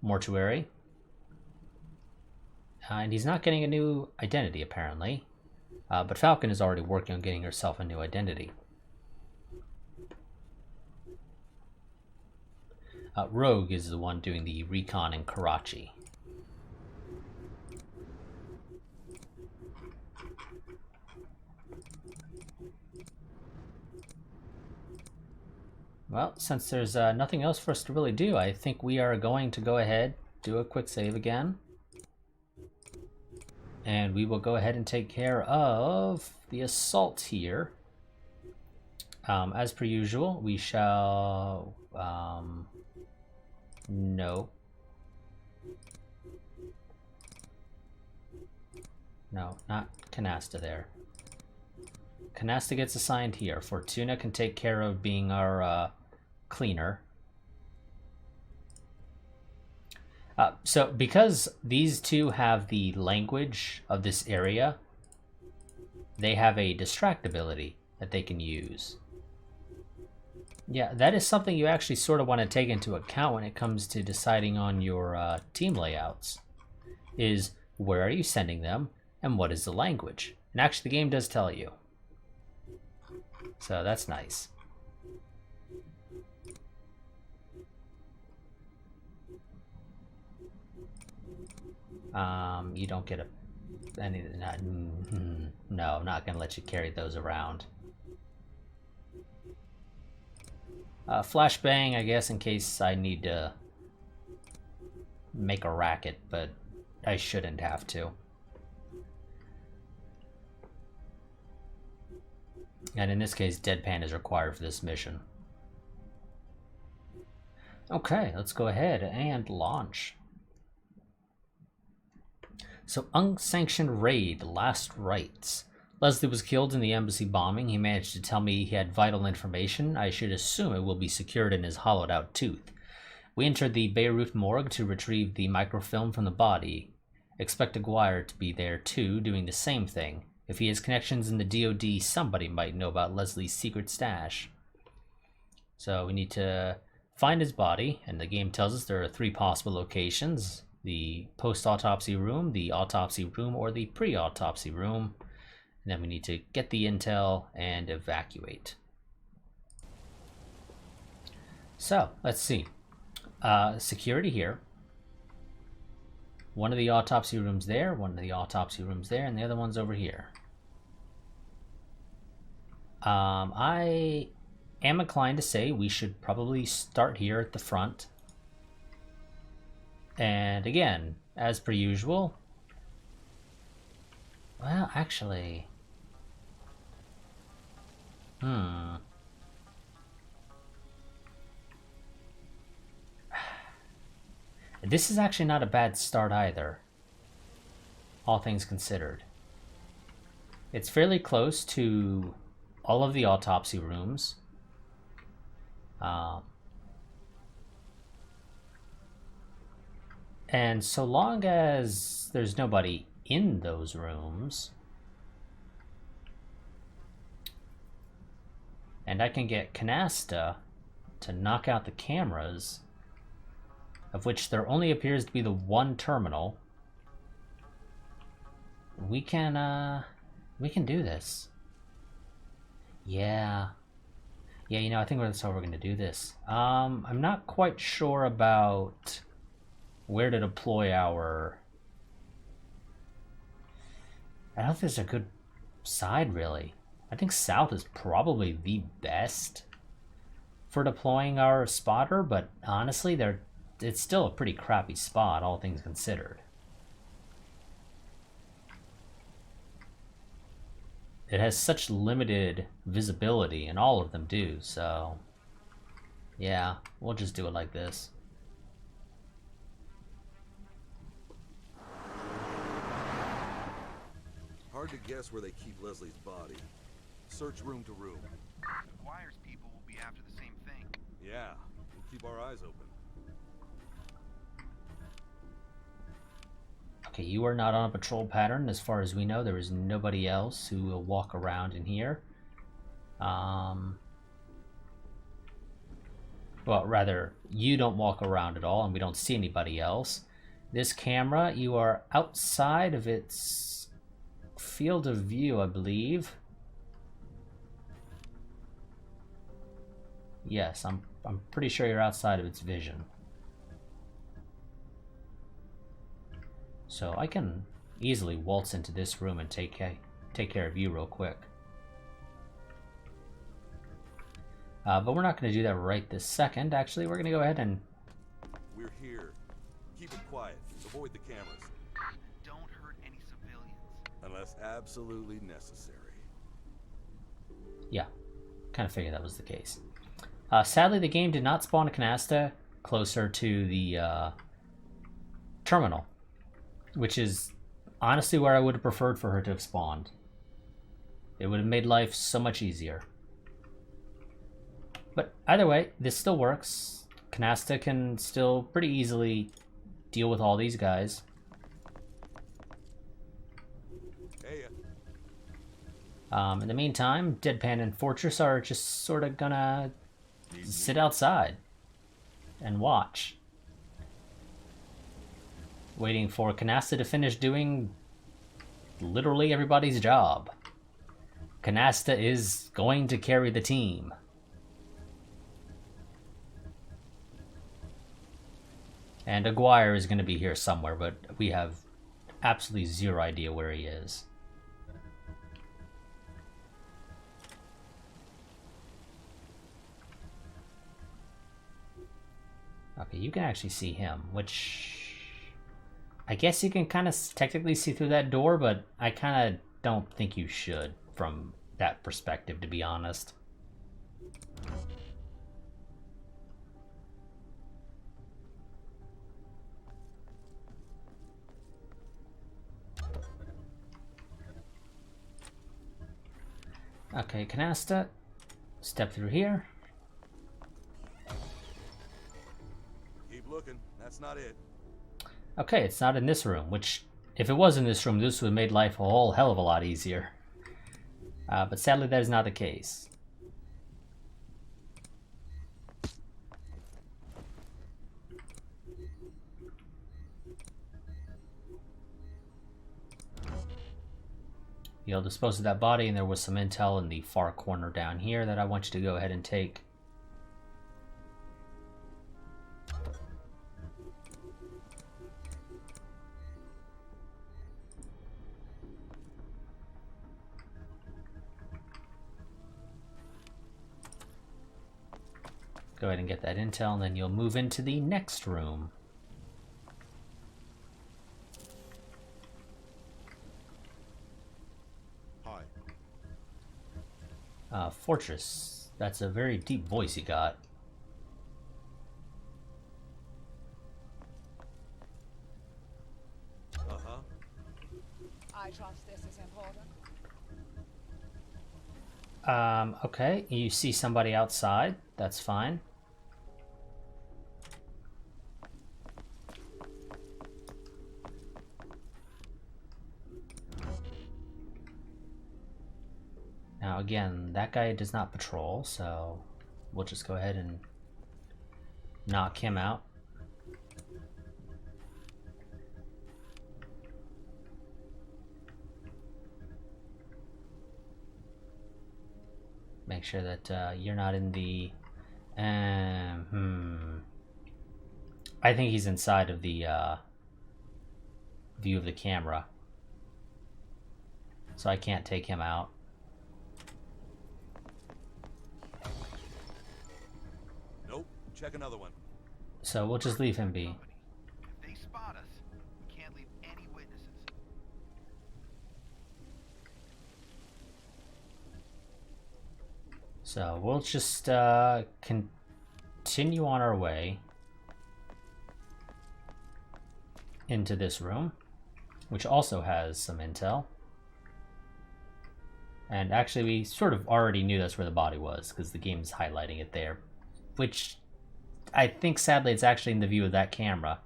mortuary. And he's not getting a new identity, apparently. But Falcon is already working on getting herself a new identity. Rogue is the one doing the recon in Karachi. Well, since there's nothing else for us to really do, I think we are going to go ahead, do a quick save again. And we will go ahead and take care of the assault here. As per usual, we shall... No, not Canasta there. Canasta gets assigned here. Fortuna can take care of being our cleaner. So because these two have the language of this area, they have a distract ability that they can use. Yeah, that is something you actually sort of want to take into account when it comes to deciding on your team layouts. Is where are you sending them, and what is the language? And actually the game does tell you. So that's nice. You don't get any... No, I'm not going to let you carry those around. Flashbang, I guess, in case I need to make a racket, but I shouldn't have to. And in this case, Deadpan is required for this mission. Okay, let's go ahead and launch. So, unsanctioned raid, last rites. Leslie was killed in the embassy bombing. He managed to tell me he had vital information. I should assume it will be secured in his hollowed out tooth. We entered the Beirut morgue to retrieve the microfilm from the body. Expect Aguirre to be there too, doing the same thing. If he has connections in the DoD, somebody might know about Leslie's secret stash. So we need to find his body, and the game tells us there are 3 possible locations. The post-autopsy room, the autopsy room, or the pre-autopsy room. And then we need to get the intel and evacuate. So, let's see. Security here. One of the autopsy rooms there, one of the autopsy rooms there, and the other one's over here. I am inclined to say we should probably start here at the front. And again, as per usual... Well, actually... This is actually not a bad start either, all things considered. It's fairly close to all of the autopsy rooms. And so long as there's nobody in those rooms. And I can get Canasta to knock out the cameras, of which there only appears to be the one terminal. We can do this. Yeah. Yeah, you know, I think that's how we're gonna do this. I'm not quite sure about where to deploy our... I don't think there's a good side, really. I think south is probably the best for deploying our spotter, but honestly, it's still a pretty crappy spot, all things considered. It has such limited visibility, and all of them do, so... yeah, we'll just do it like this. Hard to guess where they keep Leslie's body. Search room to room. McGuire's people will be after the same thing. Yeah, we'll keep our eyes open. Okay, you are not on a patrol pattern. As far as we know, there is nobody else who will walk around in here. Well, rather, you don't walk around at all, and we don't see anybody else. This camera, you are outside of its field of view, I believe. Yes, I'm pretty sure you're outside of its vision. So I can easily waltz into this room and take care of you real quick. But we're not going to do that right this second. Actually, we're going to go ahead and... We're here. Keep it quiet. Avoid the cameras. Don't hurt any civilians. Unless absolutely necessary. Yeah, kind of figured that was the case. Sadly, the game did not spawn a canasta closer to the terminal, which is honestly where I would have preferred for her to have spawned. It would have made life so much easier. But either way, this still works. Canasta can still pretty easily deal with all these guys. Hey, In the meantime, Deadpan and Fortress are just sort of gonna sit outside and watch, waiting for Canasta to finish doing literally everybody's job. Canasta is going to carry the team. And Aguirre is going to be here somewhere, but we have absolutely zero idea where he is. Okay, you can actually see him, which... I guess you can kind of technically see through that door, but I kind of don't think you should from that perspective, to be honest. Okay, Canasta, step through here. keep looking. That's not it. Okay, it's not in this room, which, if it was in this room, this would have made life a whole hell of a lot easier. But sadly, that is not the case. You'll dispose of that body, and there was some intel in the far corner down here that I want you to go ahead and take. Go ahead and get that intel, and then you'll move into the next room. Fortress. That's a very deep voice you got. Uh-huh. I trust this is important. Okay. You see somebody outside. That's fine. Now again, that guy does not patrol, so we'll just go ahead and knock him out. Make sure that you're not in the... I think he's inside of the view of the camera. So I can't take him out. Nope. Check another one. So we'll just leave him be. If they spot us, we can't leave any witnesses. So we'll just continue on our way into this room, which also has some intel. And actually, we sort of already knew that's where the body was, because the game's highlighting it there. Which, I think, sadly, it's actually in the view of that camera.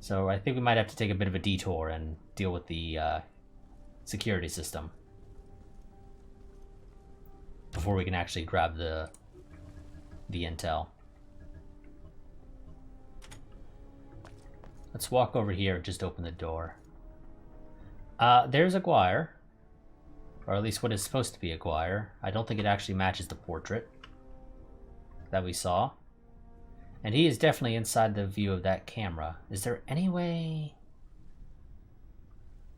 So I think we might have to take a bit of a detour and deal with the security system before we can actually grab the intel. Let's walk over here and just open the door. There's Aguirre. Or at least what is supposed to be Aguirre. I don't think it actually matches the portrait that we saw. And he is definitely inside the view of that camera. Is there any way?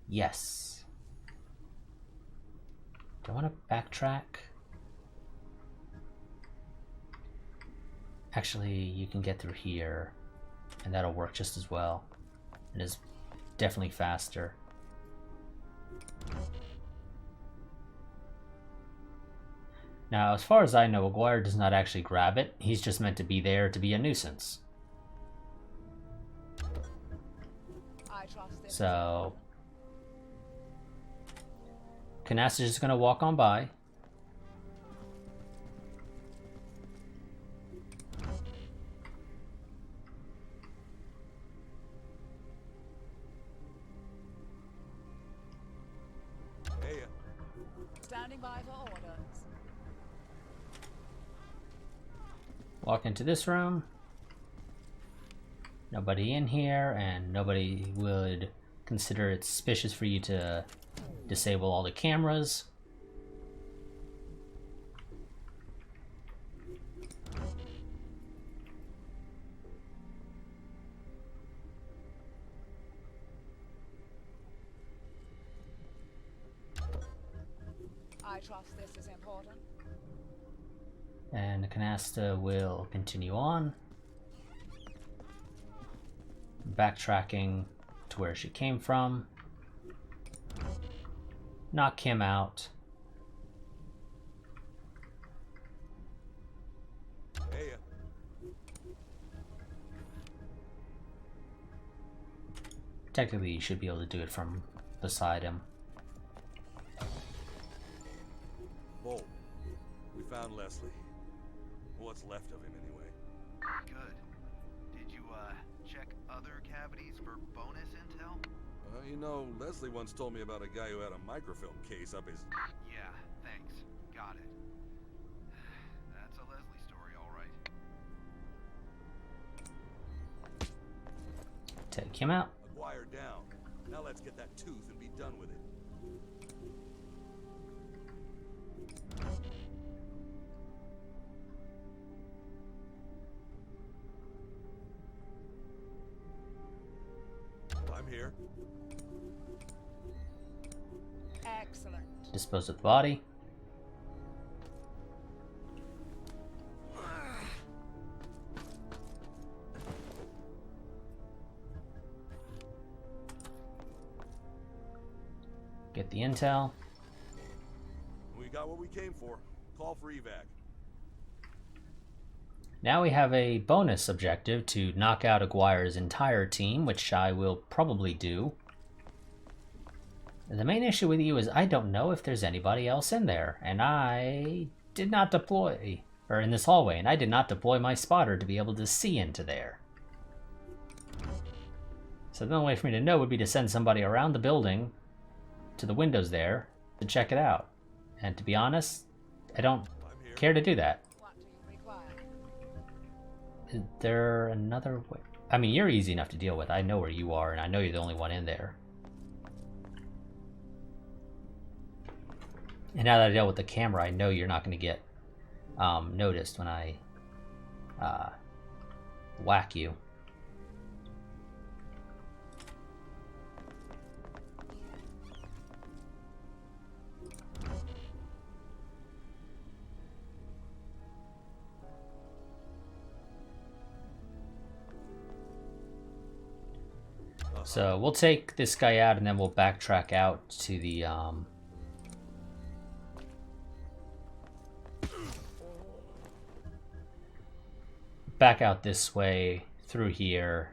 Yes. Do I want to backtrack? Actually, you can get through here, and that'll work just as well. It is definitely faster. Now, as far as I know, Aguirre does not actually grab it. He's just meant to be there to be a nuisance. I trust this. So, Canasta is just going to walk on by. Hey, Standing by for orders. Walk into this room. Nobody in here, and nobody would consider it suspicious for you to disable all the cameras. I trust this is important. And the Canasta will continue on, backtracking to where she came from. Knock him out. hey. Technically, you should be able to do it from beside him. Bolt. We found Leslie. What's left of him, anyway. Good. Did you, check other cavities for bonus intel? You know, Leslie once told me about a guy who had a microfilm case up his... Yeah, thanks. Got it. That's a Leslie story, all right. Take him out. Aguirre down. Now let's get that tooth and be done with it. I'm here. Excellent. Dispose of the body. Get the intel. We got what we came for. Call for evac. Now we have a bonus objective to knock out Aguirre's entire team, which I will probably do. The main issue with you is I don't know if there's anybody else in there, and I did not deploy, or in this hallway, and I did not deploy my spotter to be able to see into there. So the only way for me to know would be to send somebody around the building to the windows there to check it out. And to be honest, I don't I'm here. care to do that. What do you require? Is there another way? I mean, you're easy enough to deal with. I know where you are, and I know you're the only one in there. And now that I dealt with the camera, I know you're not going to get noticed when I whack you. So we'll take this guy out and then we'll backtrack out to the back out this way through here,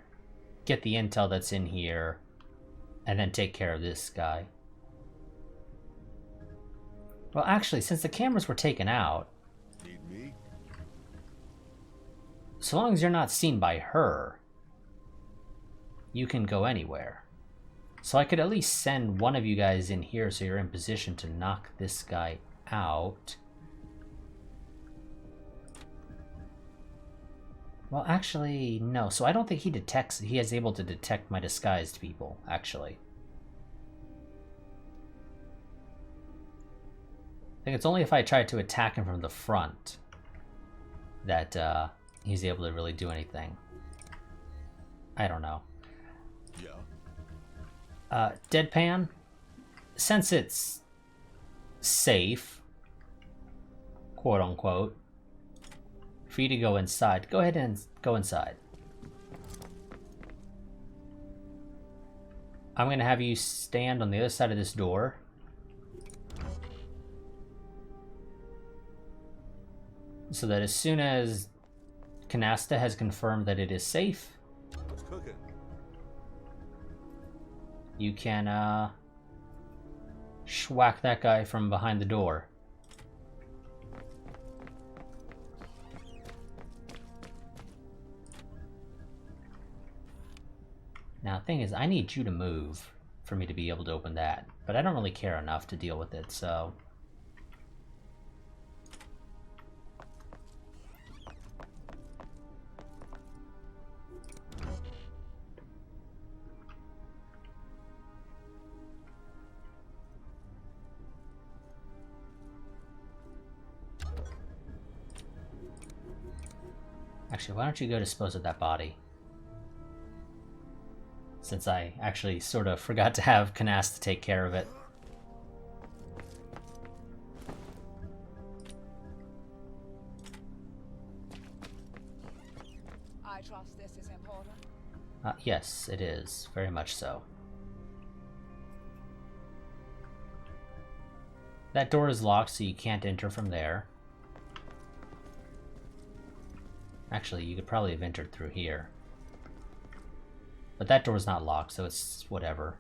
get the intel that's in here, and then take care of this guy. Well, actually, since the cameras were taken out, Need me? so long as you're not seen by her, you can go anywhere. So I could at least send one of you guys in here so you're in position to knock this guy out. Well, actually, no. So I don't think he is able to detect my disguised people, actually. I think it's only if I try to attack him from the front that he's able to really do anything. I don't know. Yeah. Deadpan, since it's safe, quote unquote, for you to go inside, go ahead and go inside. I'm going to have you stand on the other side of this door. So that as soon as Canasta has confirmed that it is safe, What's cooking? you can schwack that guy from behind the door. Now, the thing is, I need you to move for me to be able to open that, but I don't really care enough to deal with it, so... Actually, why don't you go dispose of that body? Since I actually sort of forgot to have Canasta take care of it. I trust this is important. Yes, it is. Very much so. That door is locked, so you can't enter from there. Actually, you could probably have entered through here. But that door's not locked, so it's whatever.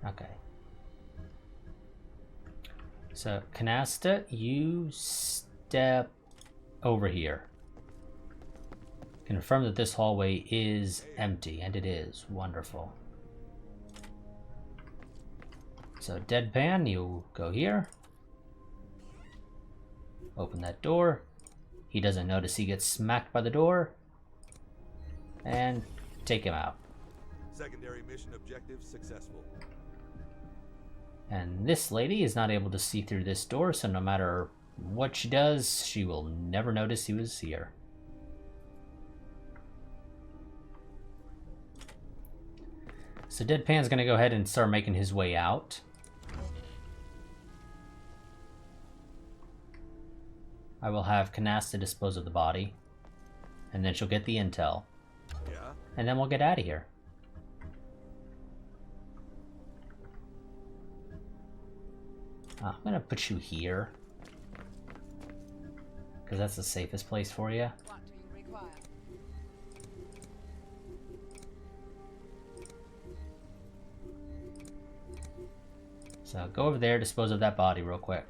Okay. So, Canasta, you step over here. Confirm that this hallway is empty, and it is. Wonderful. So, Deadpan, you go here. Open that door. He doesn't notice he gets smacked by the door. And take him out. Secondary mission objective successful. And this lady is not able to see through this door, so no matter what she does, she will never notice he was here. So Deadpan's gonna go ahead and start making his way out. I will have Canasta dispose of the body. And then she'll get the intel. Yeah? And then we'll get out of here. I'm gonna put you here. Because that's the safest place for you. What do you require? So go over there, dispose of that body real quick.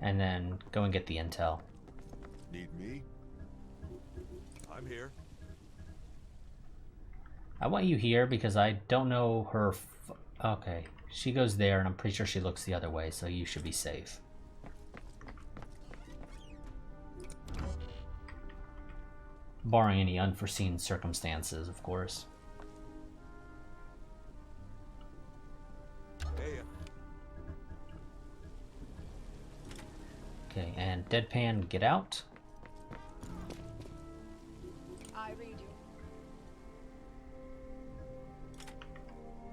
and then go and get the intel. Need me? I'm here. I want you here because I don't know her. Okay, she goes there, and I'm pretty sure she looks the other way, so you should be safe. Barring any unforeseen circumstances, of course. Hey, Okay, and Deadpan, get out. I read you.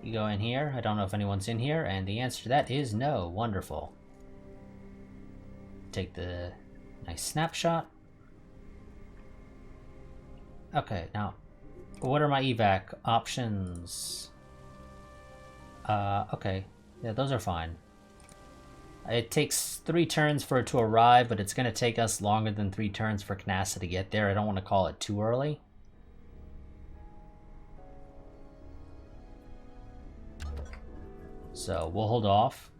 You go in here. I don't know if anyone's in here, and the answer to that is no. Wonderful. Take the nice snapshot. Okay, now, what are my evac options? Okay. Yeah, those are fine. It takes 3 turns for it to arrive, but it's going to take us longer than 3 turns for Canasta to get there. I don't want to call it too early. So we'll hold off.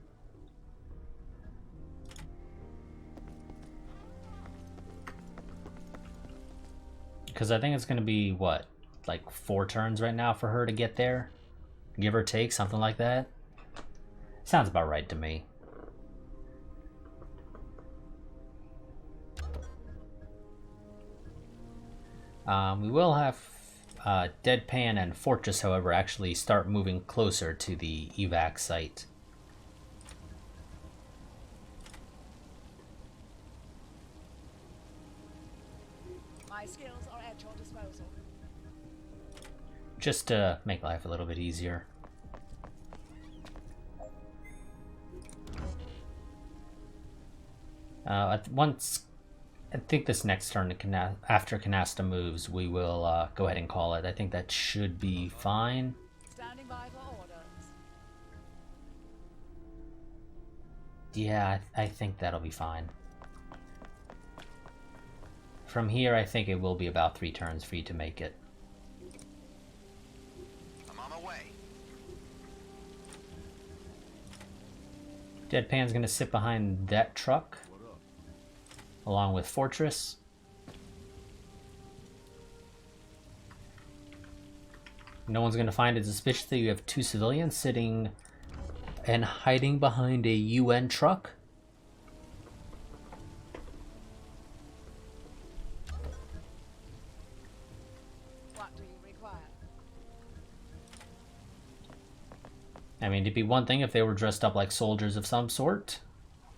Because I think it's going to be, what, like 4 turns right now for her to get there? Give or take, something like that. Sounds about right to me. We will have Deadpan and Fortress, however, actually start moving closer to the evac site. My skills are at your disposal. Just to make life a little bit easier. I think this next turn, after Canasta moves, we will go ahead and call it. I think that should be fine. Standing by for orders. Yeah, I think that'll be fine. From here, I think it will be about 3 turns for you to make it. I'm on my way. Deadpan's gonna sit behind that truck, along with Fortress. No one's gonna find it suspicious that you have 2 civilians sitting and hiding behind a UN truck. What do you require? I mean, it'd be one thing if they were dressed up like soldiers of some sort,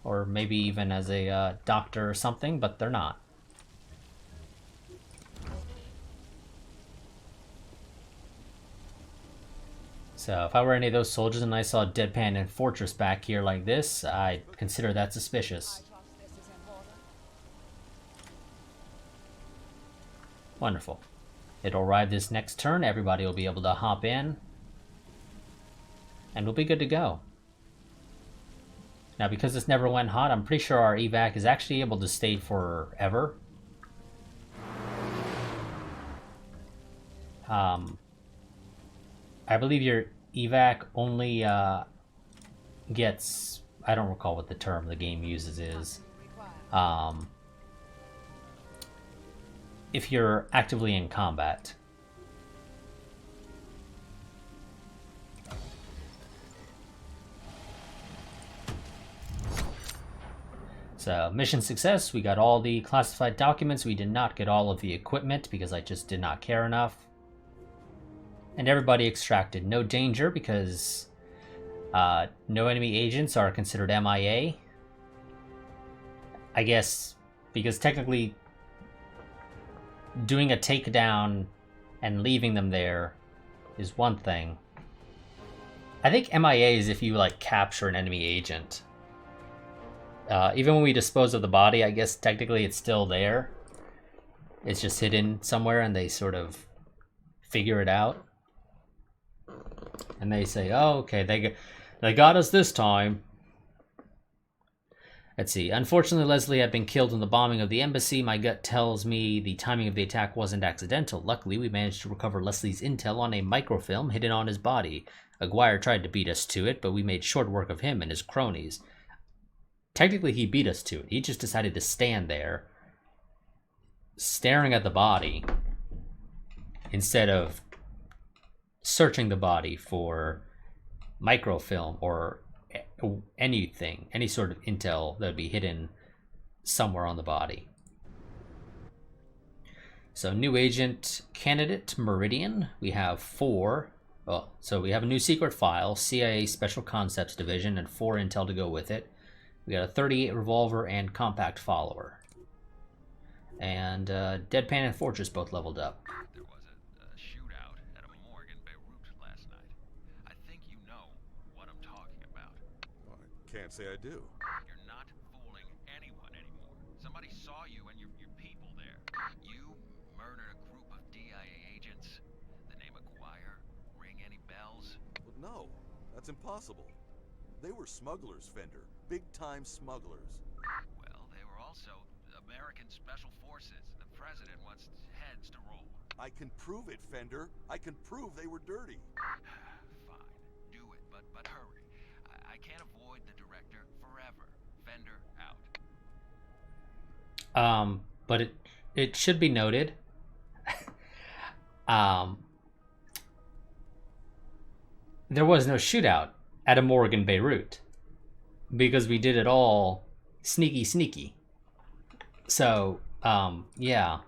or maybe even as a doctor or something, but they're not. So if I were any of those soldiers and I saw Deadpan and Fortress back here like this, I'd consider that suspicious. I trust this is important. Wonderful. It'll arrive this next turn, everybody will be able to hop in, and we'll be good to go. Now, because this never went hot, I'm pretty sure our evac is actually able to stay forever. I believe your evac only gets, I don't recall what the term the game uses is, if you're actively in combat. So, mission success. We got all the classified documents. We did not get all of the equipment because I just did not care enough. And everybody extracted. No danger because no enemy agents are considered MIA. I guess because technically doing a takedown and leaving them there is one thing. I think MIA is if you like capture an enemy agent. Even when we dispose of the body, I guess technically it's still there. It's just hidden somewhere and they sort of figure it out. And they say, oh, okay, they got us this time. Let's see. Unfortunately, Leslie had been killed in the bombing of the embassy. My gut tells me the timing of the attack wasn't accidental. Luckily, we managed to recover Leslie's intel on a microfilm hidden on his body. Aguirre tried to beat us to it, but we made short work of him and his cronies. technically he beat us to it. He just decided to stand there, staring at the body, instead of searching the body for microfilm or anything, any sort of intel that would be hidden somewhere on the body. So new agent candidate Meridian. We have 4. Well, so we have a new secret file, CIA Special Concepts Division, and 4 intel to go with it. We got a 38 revolver and compact follower. And Deadpan and Fortress both leveled up. There was a shootout at a morgue in Beirut last night. I think you know what I'm talking about. Well, I can't say I do. You're not fooling anyone anymore. Somebody saw you and your people there. You murdered a group of DIA agents. The name Aguirre ring any bells? Well, no, that's impossible. They were smugglers, Fender. Big-time smugglers. Well, they were also American Special Forces. The president wants heads to roll. I can prove it, Fender. I can prove they were dirty. Fine, do it, but hurry. I can't avoid the director forever. Fender out. But it should be noted, there was no shootout at a morgue in Beirut, because we did it all sneaky. So, yeah.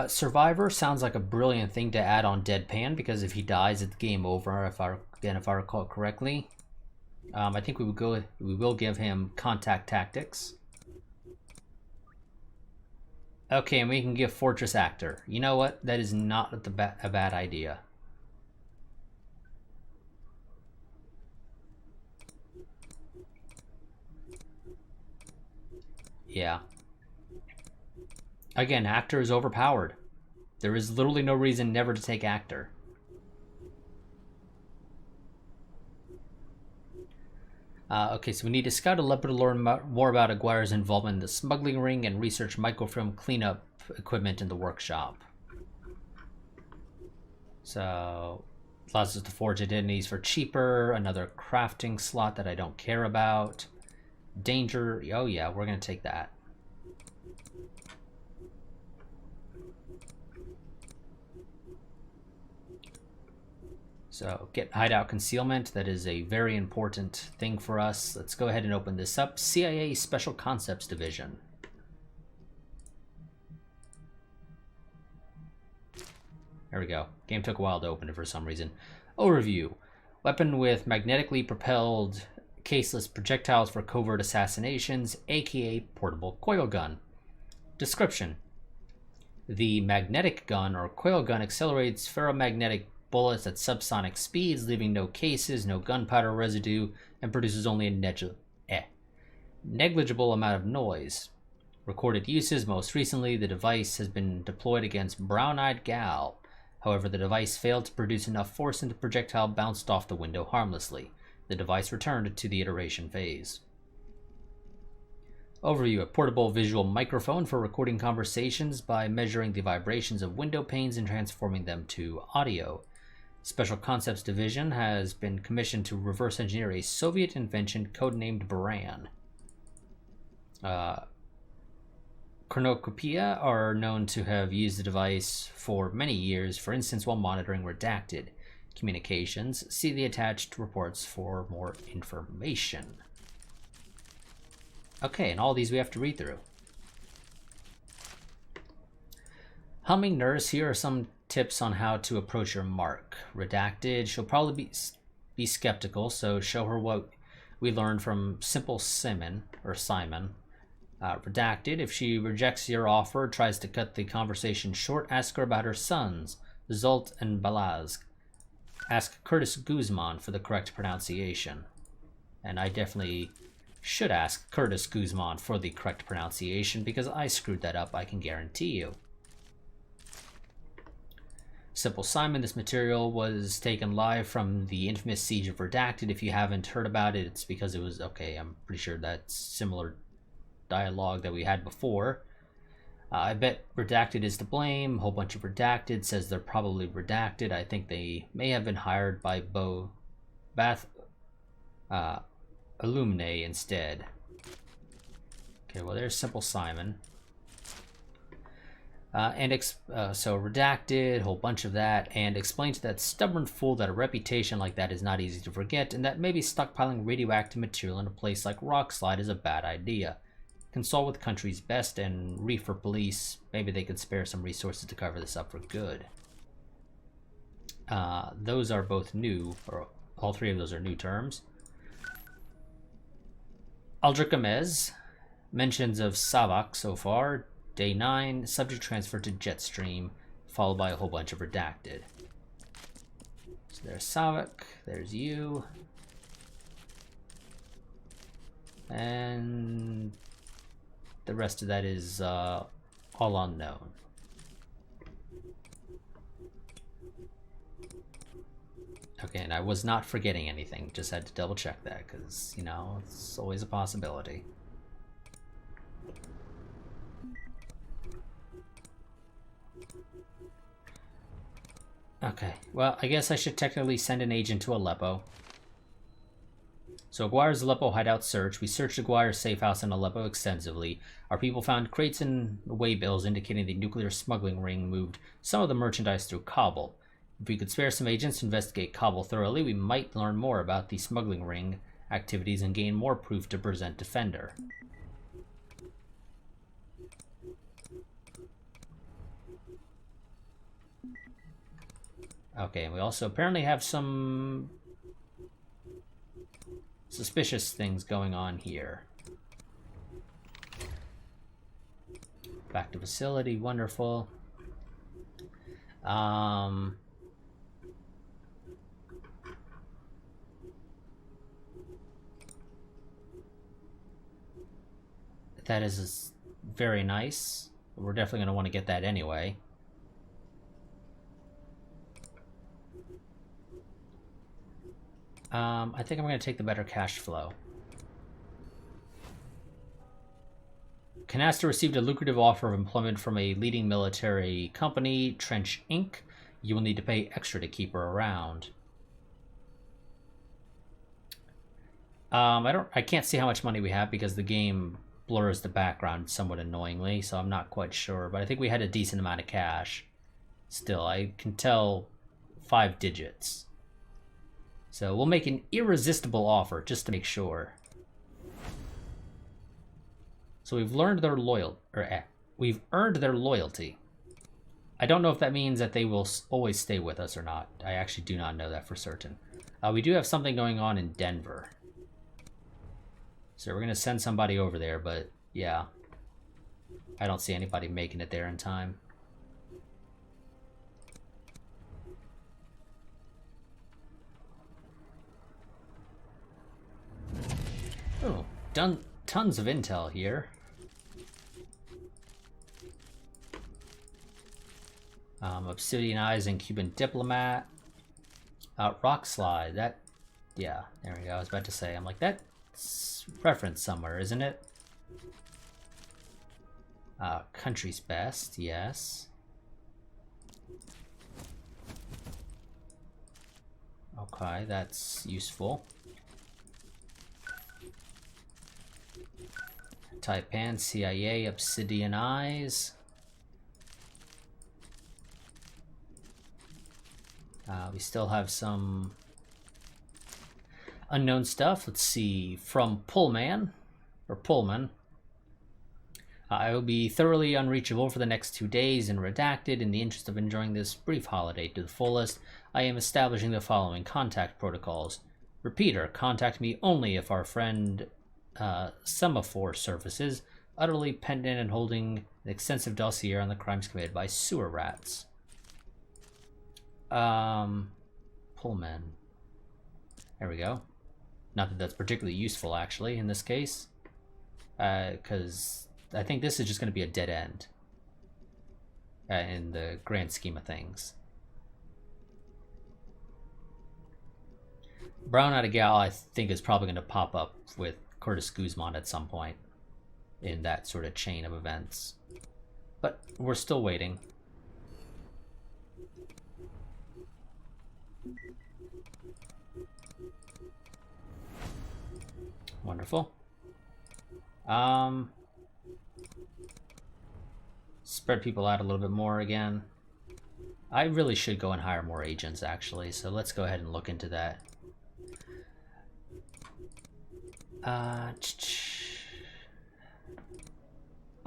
Survivor sounds like a brilliant thing to add on Deadpan, because if he dies, it's game over. If I recall correctly, I think we will give him contact tactics. Okay, and we can give Fortress Actor. You know what? That is not a bad idea. Yeah. Again, Actor is overpowered. There is literally no reason never to take Actor. Okay, so we need to scout a leopard to learn more about Aguirre's involvement in the smuggling ring and research microfilm cleanup equipment in the workshop. So, allows us to forge identities for cheaper, another crafting slot that I don't care about. Danger, oh yeah, we're going to take that. So get hideout concealment. That is a very important thing for us. Let's go ahead and open this up. CIA Special Concepts Division. There we go. Game took a while to open it for some reason. Overview. Weapon with magnetically propelled caseless projectiles for covert assassinations, aka portable coil gun. Description. The magnetic gun or coil gun accelerates ferromagnetic bullets at subsonic speeds, leaving no cases, no gunpowder residue, and produces only a negligible amount of noise. Recorded uses: most recently, the device has been deployed against Brown-Eyed Gal. However, the device failed to produce enough force and the projectile bounced off the window harmlessly. The device returned to the iteration phase. Overview: a portable visual microphone for recording conversations by measuring the vibrations of window panes and transforming them to audio. Special Concepts Division has been commissioned to reverse engineer a Soviet invention codenamed Baran. Cornucopia are known to have used the device for many years, for instance while monitoring redacted communications. See the attached reports for more information. Okay, and all these we have to read through. Humming Nurse, here are some tips on how to approach your mark. Redacted, she'll probably be skeptical, so show her what we learned from Simple Simon. Redacted, if she rejects your offer, tries to cut the conversation short, ask her about her sons, Zolt and Balaz. Ask Curtis Guzman for the correct pronunciation. And I definitely should ask Curtis Guzman for the correct pronunciation because I screwed that up, I can guarantee you. Simple Simon, this material was taken live from the infamous Siege of Redacted. If you haven't heard about it, it's because it was, okay, I'm pretty sure that's similar dialogue that we had before. I bet redacted is to blame. A whole bunch of redacted says they're probably redacted. I think they may have been hired by Bath Illuminae instead. Okay, well there's Simple Simon. So redacted, whole bunch of that, and explain to that stubborn fool that a reputation like that is not easy to forget, and that maybe stockpiling radioactive material in a place like Rockslide is a bad idea. Consult with country's best and reefer police. Maybe they could spare some resources to cover this up for good. Those are both new, or all three of those are new terms. Aldrakamez, mentions of Savak so far. Day 9, subject transferred to Jetstream, followed by a whole bunch of redacted. So there's Savak, there's you. And the rest of that is all unknown. Okay, and I was not forgetting anything, just had to double check that, because, you know, it's always a possibility. Okay, well, I guess I should technically send an agent to Aleppo. So Aguirre's Aleppo hideout search. We searched Aguirre's safe house in Aleppo extensively. Our people found crates and waybills indicating the nuclear smuggling ring moved some of the merchandise through Kabul. If we could spare some agents to investigate Kabul thoroughly, we might learn more about the smuggling ring activities and gain more proof to present Defender. Okay, and we also apparently have some suspicious things going on here. Back to facility, wonderful. That is very nice. We're definitely going to want to get that anyway. I think I'm going to take the better cash flow. Canasta received a lucrative offer of employment from a leading military company, Trench Inc. You will need to pay extra to keep her around. I can't see how much money we have because the game blurs the background somewhat annoyingly, so I'm not quite sure, but I think we had a decent amount of cash. Still, I can tell 5 digits. So we'll make an irresistible offer just to make sure. So we've learned their we've earned their loyalty. I don't know if that means that they will always stay with us or not. I actually do not know that for certain. We do have something going on in Denver. So we're going to send somebody over there, but yeah. I don't see anybody making it there in time. Oh, tons of intel here. Obsidian Eyes and Cuban Diplomat. Rockslide, that... Yeah, there we go. I was about to say, I'm like, that's referenced somewhere, isn't it? Country's Best, yes. Okay, that's useful. Taipan, CIA, Obsidian Eyes. We still have some unknown stuff. Let's see. From Pullman. I will be thoroughly unreachable for the next 2 days and redacted. In the interest of enjoying this brief holiday to the fullest, I am establishing the following contact protocols. Repeater, contact me only if our friend Semaphore surfaces, utterly pendant and holding an extensive dossier on the crimes committed by sewer rats. Pullman. There we go. Not that that's particularly useful, actually, in this case. Because I think this is just going to be a dead end. In the grand scheme of things. Brown-Eyed Gal, I think, is probably going to pop up with Curtis Guzman at some point in that sort of chain of events. But we're still waiting. Wonderful. Spread people out a little bit more again. I really should go and hire more agents, actually, so let's go ahead and look into that.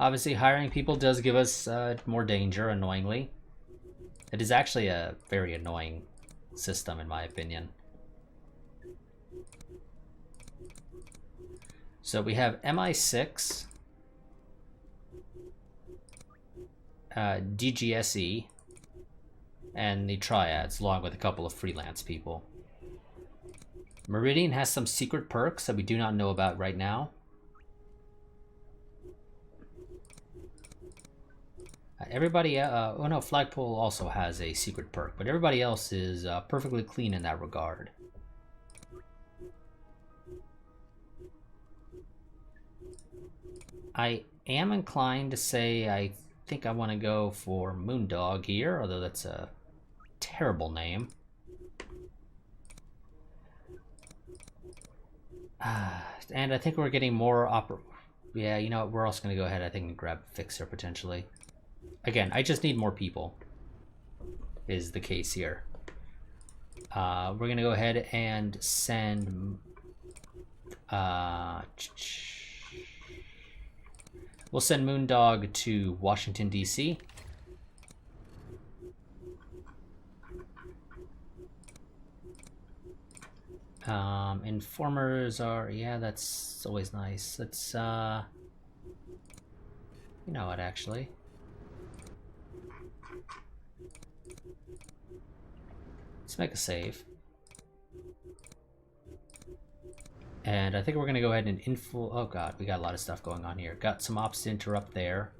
Obviously, hiring people does give us more danger, annoyingly. It is actually a very annoying system, in my opinion. So we have MI6, DGSE, and the Triads, along with a couple of freelance people. Meridian has some secret perks that we do not know about right now. Everybody, oh no, Flagpole also has a secret perk, but everybody else is perfectly clean in that regard. I am inclined to say I think I want to go for Moondog here, although that's a terrible name. And I think we're getting more yeah, you know what, we're also going to go ahead, I think, and grab Fixer, potentially. Again, I just need more people, is the case here. We're going to go ahead and send... we'll send Moondog to Washington, D.C. Informers are, yeah, that's always nice. Let's, you know what, actually. Let's make a save. And I think we're going to go ahead and oh god, we got a lot of stuff going on here. Got some ops to interrupt there.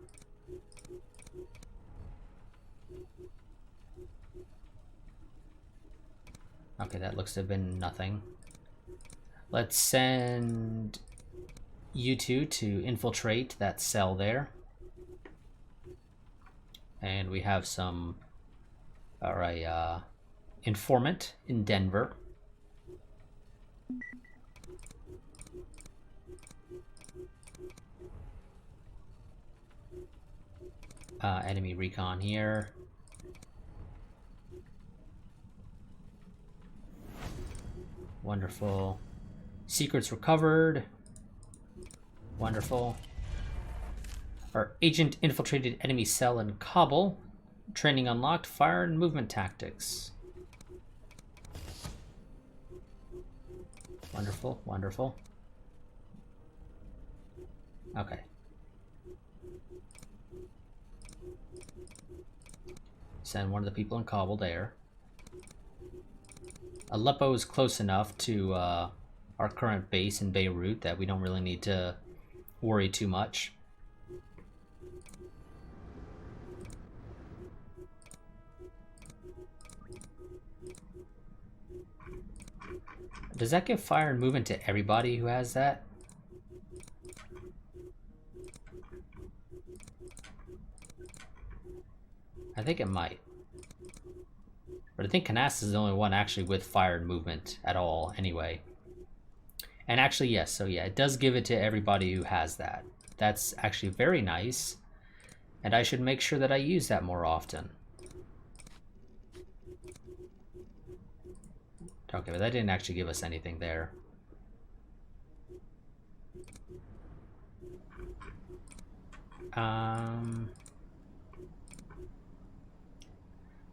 Okay, that looks to have been nothing. Let's send you two to infiltrate that cell there. And we have some, alright, informant in Denver. Enemy recon here. Wonderful. Secrets recovered. Wonderful. Our agent infiltrated enemy cell in Kabul. Training unlocked. Fire and movement tactics. Wonderful, wonderful. Okay. Send one of the people in Kabul there. Aleppo is close enough to our current base in Beirut that we don't really need to worry too much. Does that give fire and movement to everybody who has that? I think it might. But I think Canasta is the only one actually with fire and movement at all anyway. And actually, yes, so yeah, it does give it to everybody who has that. That's actually very nice. And I should make sure that I use that more often. Okay, but that didn't actually give us anything there.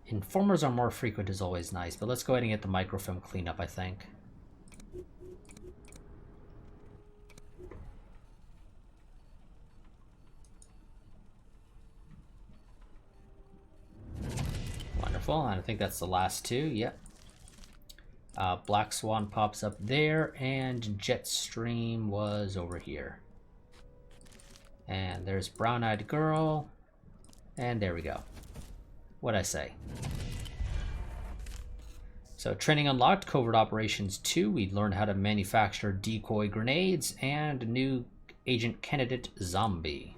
Informers are more frequent is always nice, but let's go ahead and get the microfilm cleanup, I think. Wonderful, and I think that's the last two, yep. Black Swan pops up there, and Jetstream was over here. And there's Brown Eyed Girl, and there we go. What'd I say? So training unlocked, Covert Operations 2. We learned how to manufacture decoy grenades and new agent candidate zombie.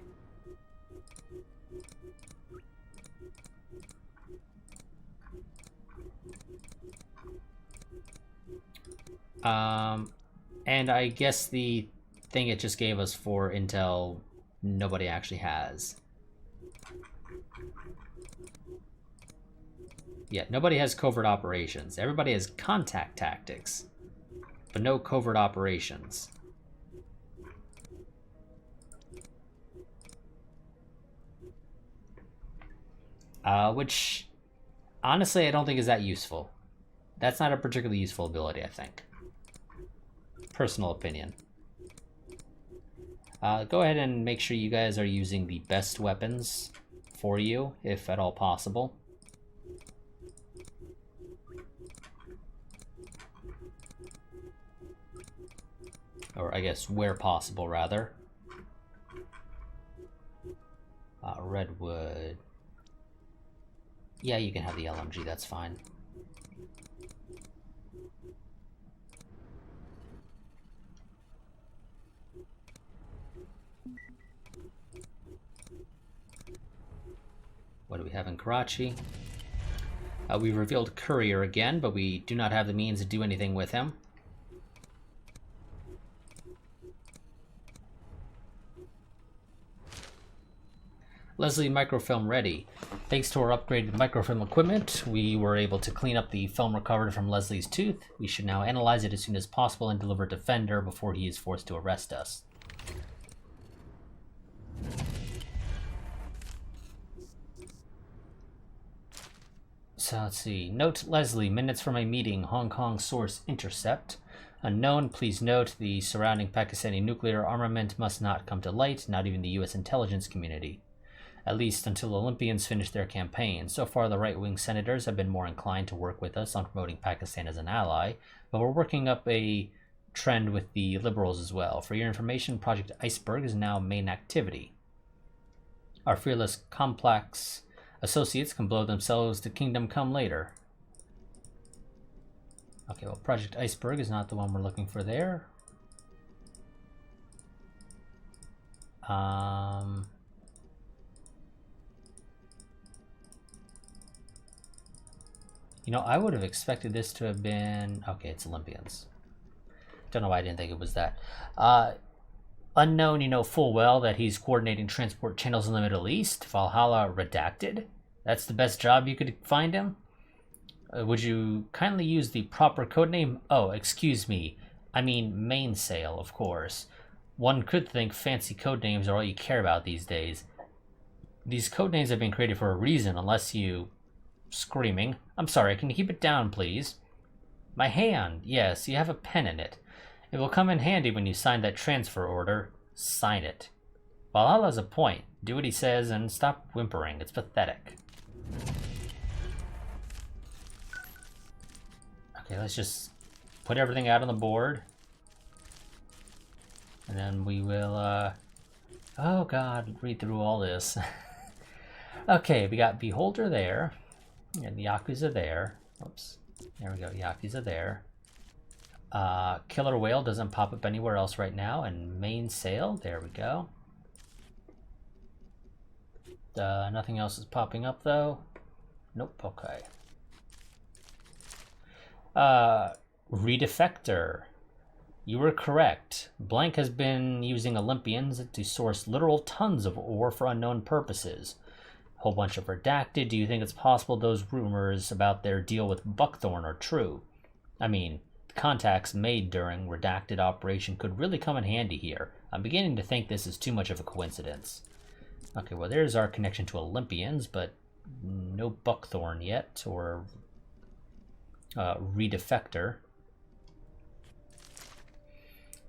And I guess the thing it just gave us for intel, nobody actually has. Yeah, nobody has covert operations. Everybody has contact tactics, but no covert operations. Which, honestly, I don't think is that useful. That's not a particularly useful ability, I think. Personal opinion. Go ahead and make sure you guys are using the best weapons for you, if at all possible. Or I guess where possible, rather. Redwood. Yeah, you can have the LMG, that's fine. What do we have in Karachi? We revealed Courier again, but we do not have the means to do anything with him. Leslie, microfilm ready. Thanks to our upgraded microfilm equipment, we were able to clean up the film recovered from Leslie's tooth. We should now analyze it as soon as possible and deliver it to Fender before he is forced to arrest us. So let's see. Note Leslie, minutes from a meeting, Hong Kong source intercept. Unknown, please note the surrounding Pakistani nuclear armament must not come to light, not even the US intelligence community. At least until Olympians finish their campaign. So far, the right-wing senators have been more inclined to work with us on promoting Pakistan as an ally, but we're working up a trend with the liberals as well. For your information, Project Iceberg is now main activity. Our fearless complex associates can blow themselves to kingdom come later. Okay, well, Project Iceberg is not the one we're looking for there. You know, I would have expected this to have been... Okay, it's Olympians. Don't know why I didn't think it was that. Unknown, you know full well that he's coordinating transport channels in the Middle East. Valhalla redacted. That's the best job you could find him? Would you kindly use the proper codename? Oh, excuse me. I mean mainsail, of course. One could think fancy codenames are all you care about these days. These codenames have been created for a reason, unless you... Screaming. I'm sorry, can you keep it down, please? My hand. Yes, you have a pen in it. It will come in handy when you sign that transfer order. Sign it. Valhalla's a point. Do what he says and stop whimpering. It's pathetic. Okay, let's just put everything out on the board. And then we will, oh god, read through all this. Okay, we got Beholder there. And the Yakuza there. Oops. There we go. Yakuza there. Killer Whale doesn't pop up anywhere else right now. And Mainsail. There we go. Nothing else is popping up though. Nope. Okay. Redefector. You were correct. Blank has been using Olympians to source literal tons of ore for unknown purposes. Whole bunch of redacted. Do you think it's possible those rumors about their deal with Buckthorn are true? I mean, the contacts made during redacted operation could really come in handy here. I'm beginning to think this is too much of a coincidence. Okay, well there's our connection to Olympians, but no Buckthorn yet, or Redefector.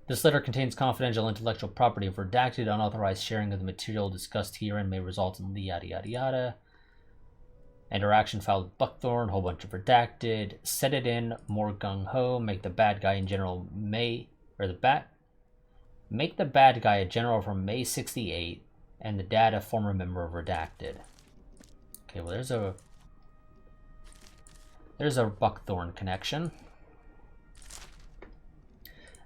This letter contains confidential intellectual property of redacted, unauthorized sharing of the material discussed herein may result in the yada yada yada. Interaction filed with Buckthorn, whole bunch of redacted. Set it in, more gung-ho, make the bad guy in general make the bad guy a general from May 68, and the dad a former member of redacted. Okay, well there's a Buckthorn connection.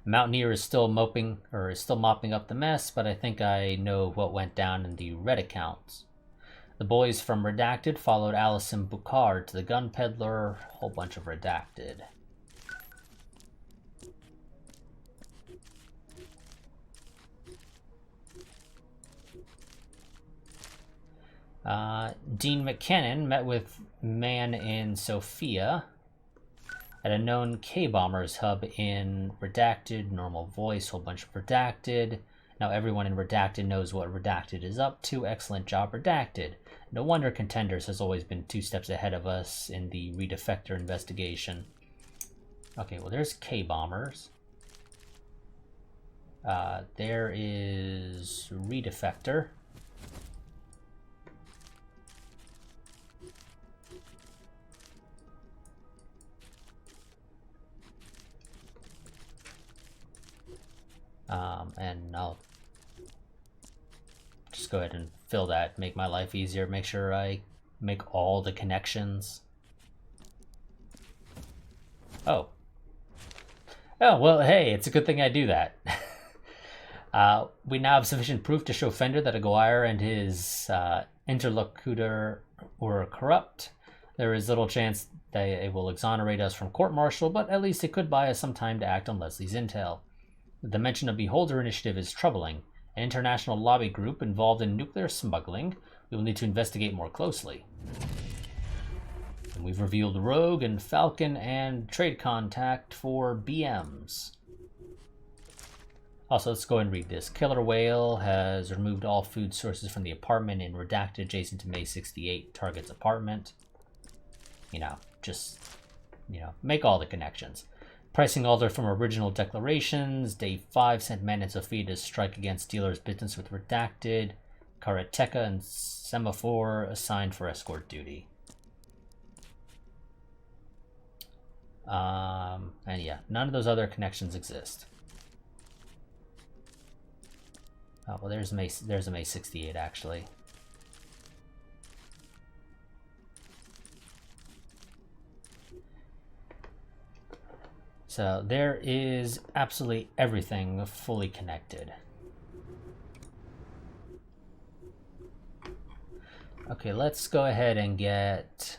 Mountaineer is still mopping up the mess, but I think I know what went down in the Red accounts. The boys from Redacted followed Allison Boucard to the gun peddler, whole bunch of Redacted. Dean McKinnon met with man in Sofia at a known K-Bombers hub in Redacted, normal voice, whole bunch of Redacted. Now everyone in Redacted knows what Redacted is up to. Excellent job, Redacted. No wonder Contenders has always been 2 steps ahead of us in the Redefector investigation. Okay, well there's K-Bombers. There is Redefector. And I'll just go ahead and fill that, make my life easier, make sure I make all the connections. Oh, well, hey, it's a good thing I do that. We now have sufficient proof to show Fender that Aguirre and his interlocutor were corrupt. There is little chance they will exonerate us from court-martial, but at least it could buy us some time to act on Leslie's intel. The mention of Beholder Initiative is troubling. An international lobby group involved in nuclear smuggling. We will need to investigate more closely. And we've revealed Rogue and Falcon and trade contact for BMs. Also, let's go and read this. Killer Whale has removed all food sources from the apartment in Redacted adjacent to May 68 target's apartment. Just make all the connections. Pricing altered from original declarations. Day 5 sent men in Sofia to strike against dealers' business with Redacted. Karateka and Semaphore assigned for escort duty. And yeah, none of those other connections exist. Oh, well, there's a May 68 actually. So there is absolutely everything fully connected. Okay, let's go ahead and get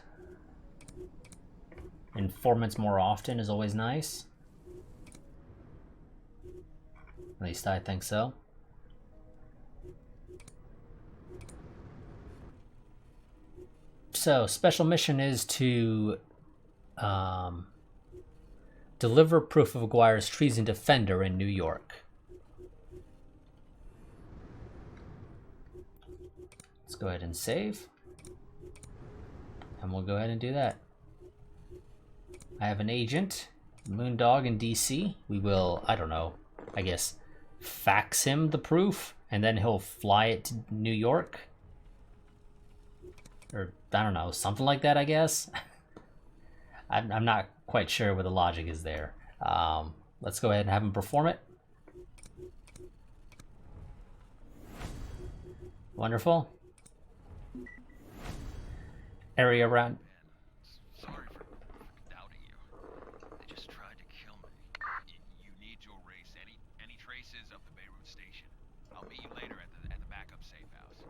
informants more often is always nice. At least I think so. So, special mission is to deliver proof of Aguirre's treason to Fender in New York. Let's go ahead and save. And we'll go ahead and do that. I have an agent, Moondog in DC. We will, I don't know, I guess, fax him the proof, and then he'll fly it to New York. Or, I don't know, something like that, I guess. I'm not quite sure what the logic is there. Let's go ahead and have him perform it. Wonderful. Area around... Sorry for doubting you. They just tried to kill me. You need to erase any traces of the Beirut station. I'll meet you later at the backup safe house.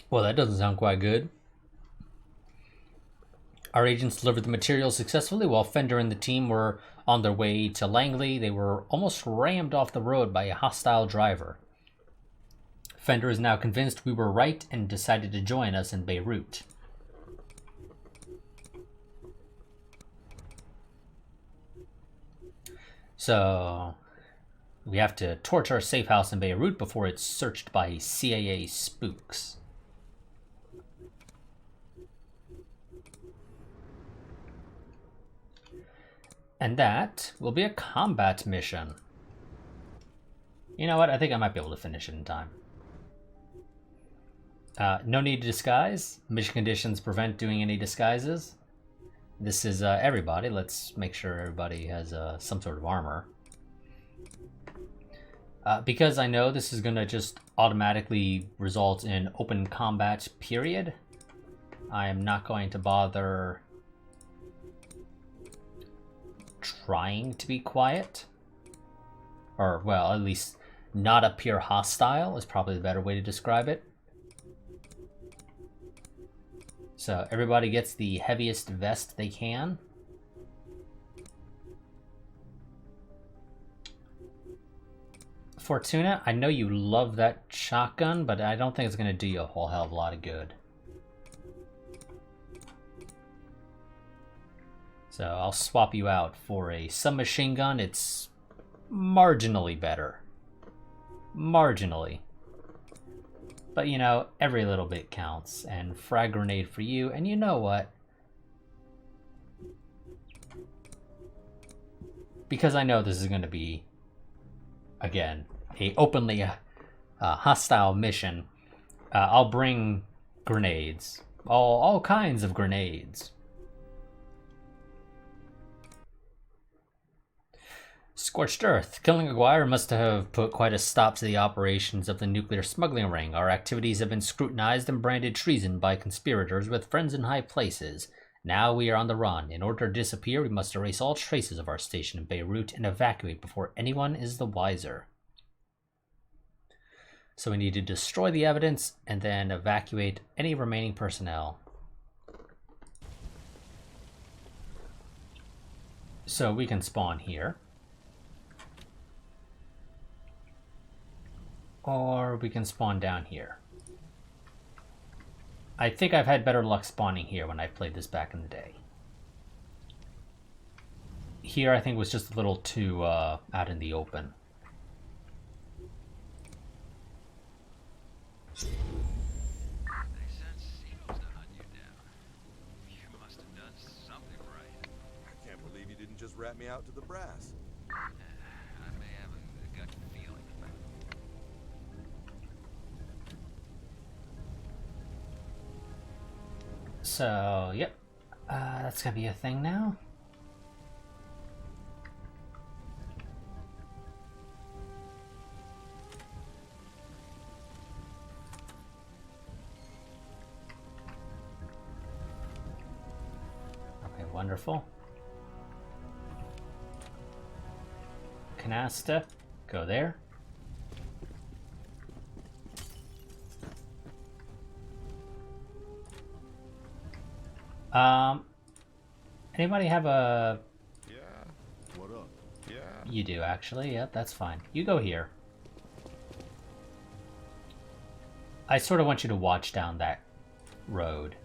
Well, that doesn't sound quite good. Our agents delivered the materials successfully while Fender and the team were on their way to Langley. They were almost rammed off the road by a hostile driver. Fender is now convinced we were right and decided to join us in Beirut. So, we have to torch our safe house in Beirut before it's searched by CIA spooks. And that will be a combat mission. You know what? I think I might be able to finish it in time. No need to disguise. Mission conditions prevent doing any disguises. This is everybody. Let's make sure everybody has some sort of armor. Because I know this is going to just automatically result in open combat, period. I am not going to bother trying to be quiet. Or, well, at least not appear hostile is probably the better way to describe it. So everybody gets the heaviest vest they can. Fortuna, I know you love that shotgun, but I don't think it's going to do you a whole hell of a lot of good. So I'll swap you out for a submachine gun. It's marginally better. Marginally. But you know, every little bit counts. And frag grenade for you. And you know what? Because I know this is going to be, again, a openly hostile mission, I'll bring grenades. All kinds of grenades. Scorched Earth. Killing Aguirre must have put quite a stop to the operations of the nuclear smuggling ring. Our activities have been scrutinized and branded treason by conspirators with friends in high places. Now we are on the run. In order to disappear, we must erase all traces of our station in Beirut and evacuate before anyone is the wiser. So we need to destroy the evidence and then evacuate any remaining personnel. So we can spawn here. Or we can spawn down here. I think I've had better luck spawning here when I played this back in the day. Here I think was just a little too out in the open. They sent Seals to hunt you down. You must have done something right. I can't believe you didn't just rat me out to the brass. I may have a gut feeling. So, yep. That's gonna be a thing now. Okay, wonderful. Canasta, go there. Anybody have a... Yeah. What up? Yeah. You do, actually. Yep, that's fine. You go here. I sort of want you to watch down that road.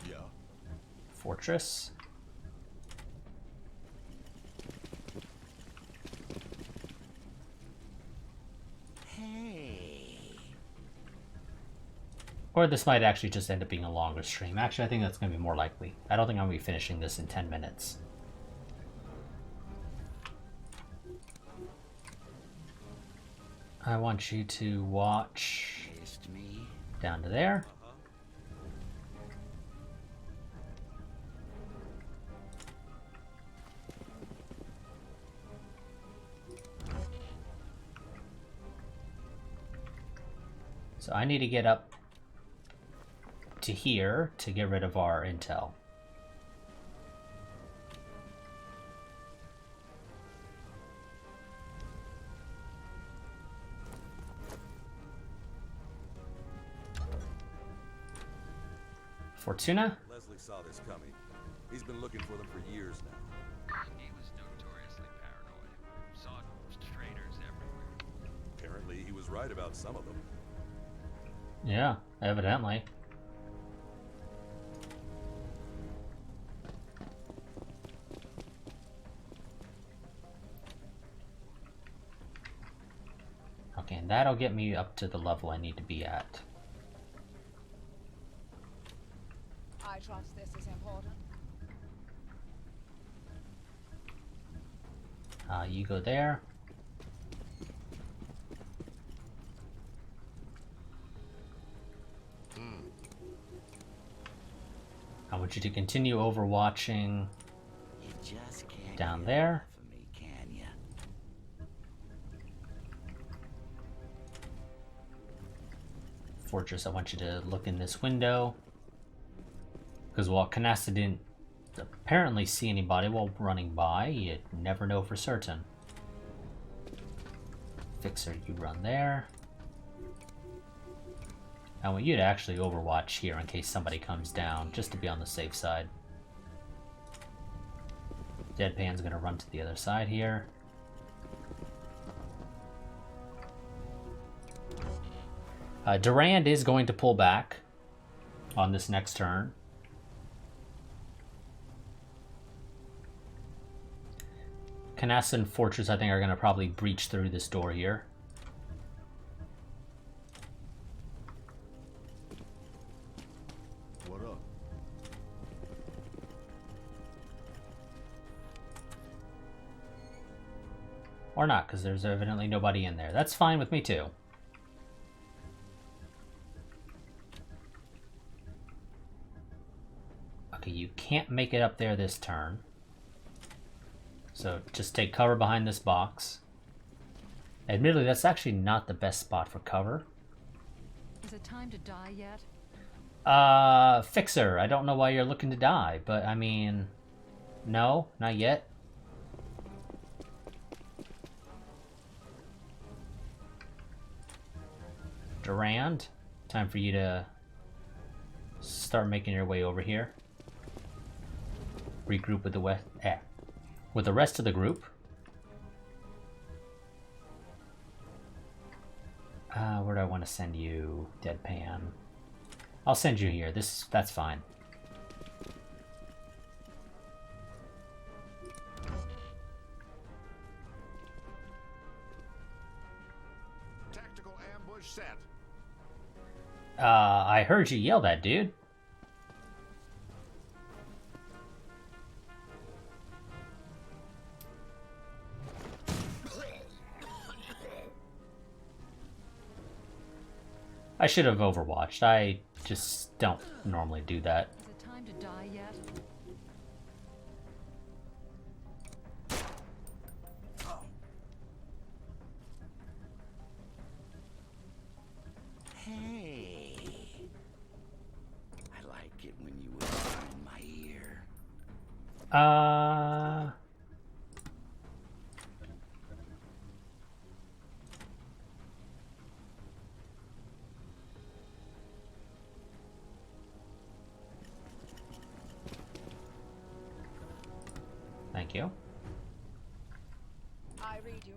Yeah. Fortress. Or this might actually just end up being a longer stream. Actually, I think that's going to be more likely. I don't think I'm going to be finishing this in 10 minutes. I want you to watch down to there. So I need to get up to here to get rid of our intel. Fortuna? Leslie saw this coming. He's been looking for them for years now. He was notoriously paranoid. Saw traitors everywhere. Apparently, he was right about some of them. Yeah, evidently. Okay, and that'll get me up to the level I need to be at. I trust this is important. You go there. I want you to continue overwatching down there. Fortress, I want you to look in this window. Because while Canasta didn't apparently see anybody while running by, you never know for certain. Fixer, you run there. I want you to actually overwatch here in case somebody comes down, just to be on the safe side. Deadpan's gonna run to the other side here. Durand is going to pull back on this next turn. Canasta and Fortress, I think, are going to probably breach through this door here. What up? Or not, because there's evidently nobody in there. That's fine with me, too. Okay, you can't make it up there this turn. So just take cover behind this box. Admittedly, that's actually not the best spot for cover. Is it time to die yet? Fixer, I don't know why you're looking to die, but I mean, no, not yet. Durand, time for you to start making your way over here. Regroup with the rest of the group. Where do I want to send you, Deadpan? I'll send you here. That's fine. Tactical ambush set. I heard you yell that, dude. I should have overwatched. I just don't normally do that. Is it time to die yet? Hey. I like it when you whisper in my ear. Thank you. I read you.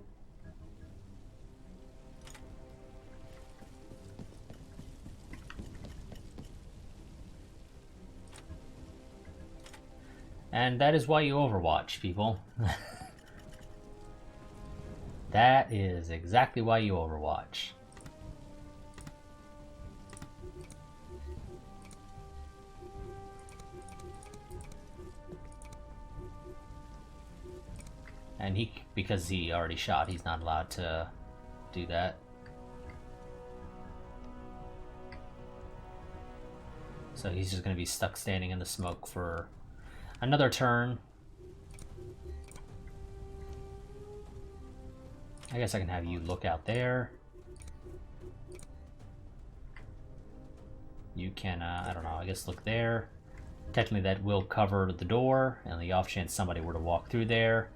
And that is why you overwatch, people. That is exactly why you overwatch. And because he already shot, he's not allowed to do that. So he's just going to be stuck standing in the smoke for another turn. I guess I can have you look out there. You can, I don't know, I guess look there. Technically that will cover the door, and the off chance somebody were to walk through there.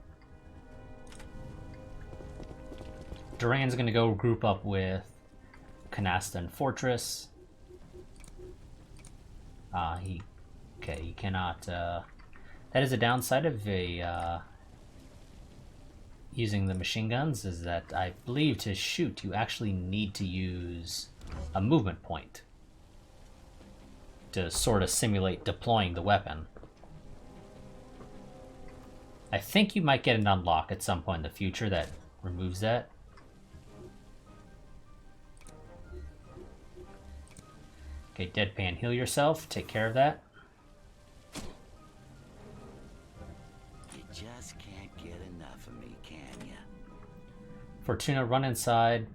Durand's gonna go group up with Canasta and Fortress. He cannot, that is a downside of using the machine guns, is that I believe to shoot you actually need to use a movement point to sort of simulate deploying the weapon. I think you might get an unlock at some point in the future that removes that. Okay, Deadpan, heal yourself. Take care of that. You just can't get enough of me, can ya? Fortuna, run inside.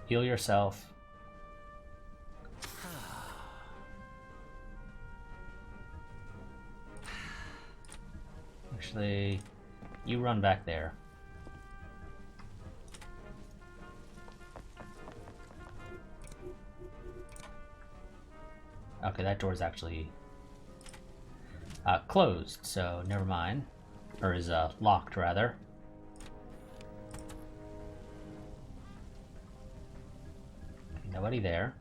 Heal yourself. Actually, you run back there. Okay, that door's actually closed, so never mind. Or is locked, rather. Nobody there.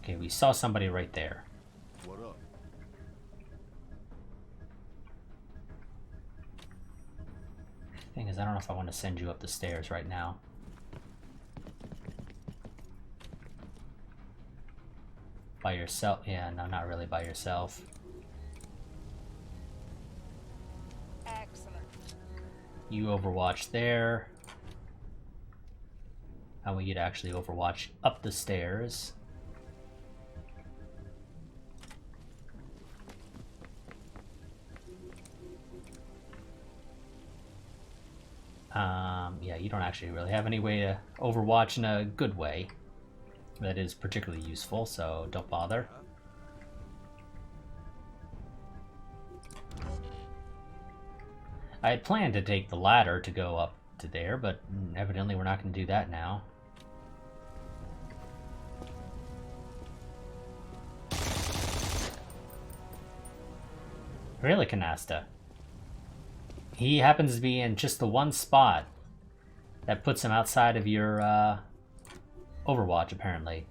Okay, we saw somebody right there. What up? Thing is, I don't know if I want to send you up the stairs right now. By yourself? Yeah, no, not really by yourself. Excellent. You overwatch there. I want you to actually overwatch up the stairs. Yeah, you don't actually really have any way to overwatch in a good way that is particularly useful, so don't bother. I had planned to take the ladder to go up to there, but evidently we're not going to do that now. Really, Canasta? He happens to be in just the one spot that puts him outside of your Overwatch, apparently.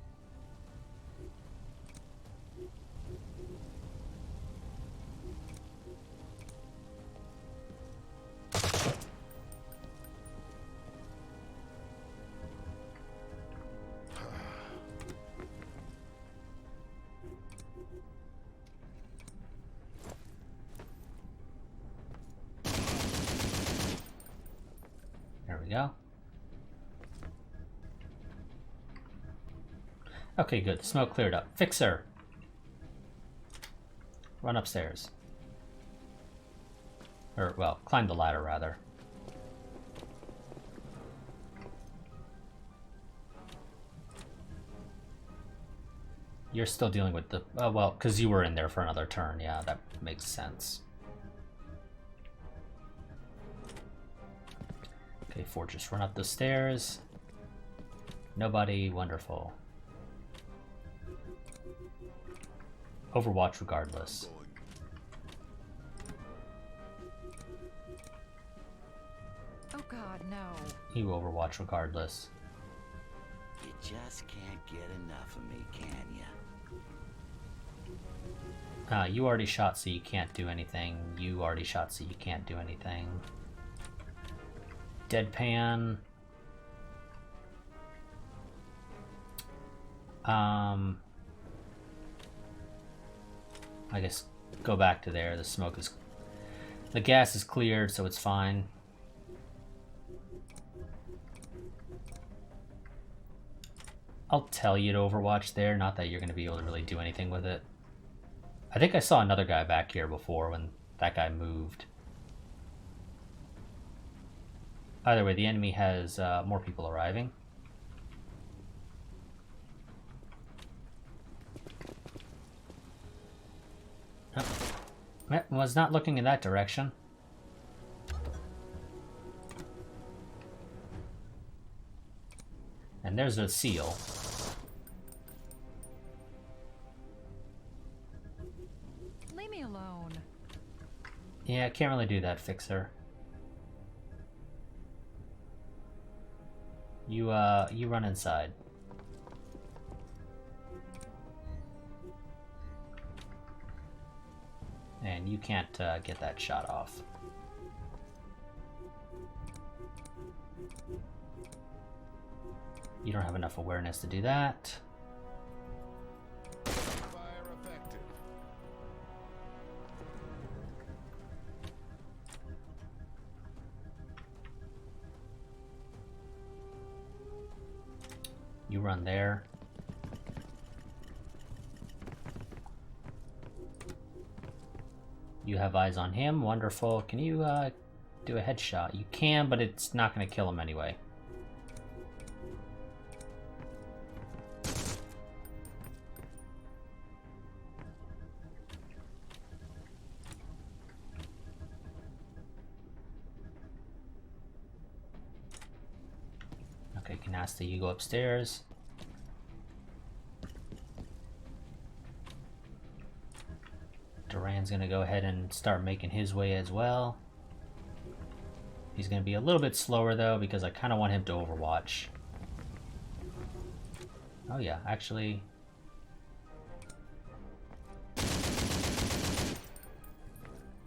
There we go. Okay, good. Smoke cleared up. Fixer! Run upstairs. Or, well, climb the ladder, rather. You're still dealing with the... well, because you were in there for another turn. Yeah, that makes sense. Okay, Fortress, run up the stairs. Nobody. Wonderful. Overwatch regardless. Oh god, no. You overwatch regardless. You just can't get enough of me, can you? You already shot, so you can't do anything. You already shot, so you can't do anything. Deadpan. I guess go back to there. The smoke is... The gas is cleared, so it's fine. I'll tell you to overwatch there, not that you're going to be able to really do anything with it. I think I saw another guy back here before when that guy moved. Either way, the enemy has more people arriving. Oh. Was not looking in that direction. And there's a seal. Leave me alone. Yeah, I can't really do that, Fixer. You run inside. And you can't get that shot off. You don't have enough awareness to do that. Fire effective. You run there. You have eyes on him. Wonderful. Can you do a headshot? You can, but it's not going to kill him anyway. Okay, Canasta, you go upstairs. Durand's gonna go ahead and start making his way as well. He's gonna be a little bit slower though because I kind of want him to overwatch. Oh yeah, actually...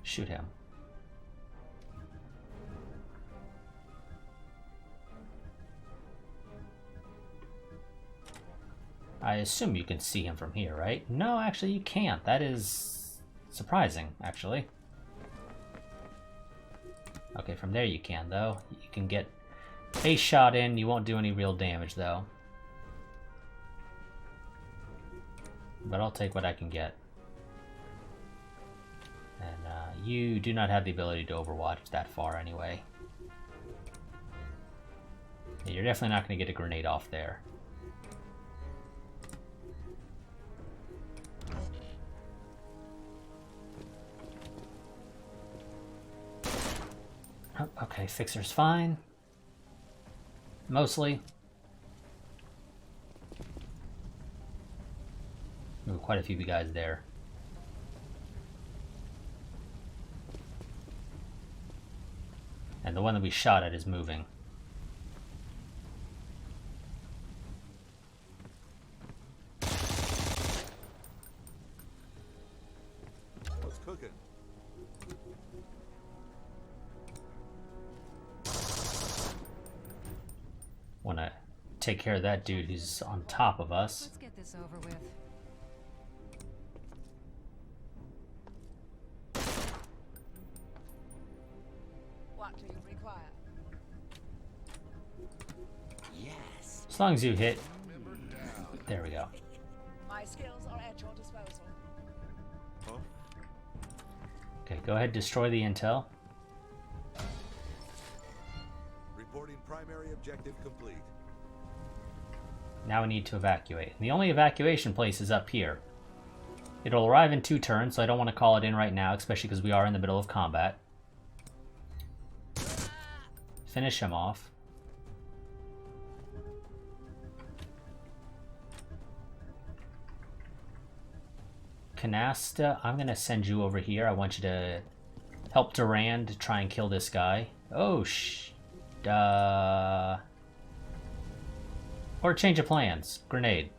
shoot him. I assume you can see him from here, right? No, actually you can't. That is surprising, actually. Okay, from there you can, though. You can get a shot in. You won't do any real damage, though. But I'll take what I can get. And you do not have the ability to overwatch that far anyway. Yeah, you're definitely not going to get a grenade off there. Oh, okay, Fixer's fine. Mostly. Ooh, quite a few guys there. And the one that we shot at is moving. What's cooking? Want to take care of that dude who's on top of us. Let's get this over with. What do you require? Yes. As long as you hit. There we go. My skills are at your disposal. Huh? Okay, go ahead, destroy the intel. Reporting primary objective complete. Now we need to evacuate. And the only evacuation place is up here. It'll arrive in 2 turns, so I don't want to call it in right now, especially because we are in the middle of combat. Finish him off. Canasta, I'm going to send you over here. I want you to help Durand to try and kill this guy. Oh, or change of plans. Grenade.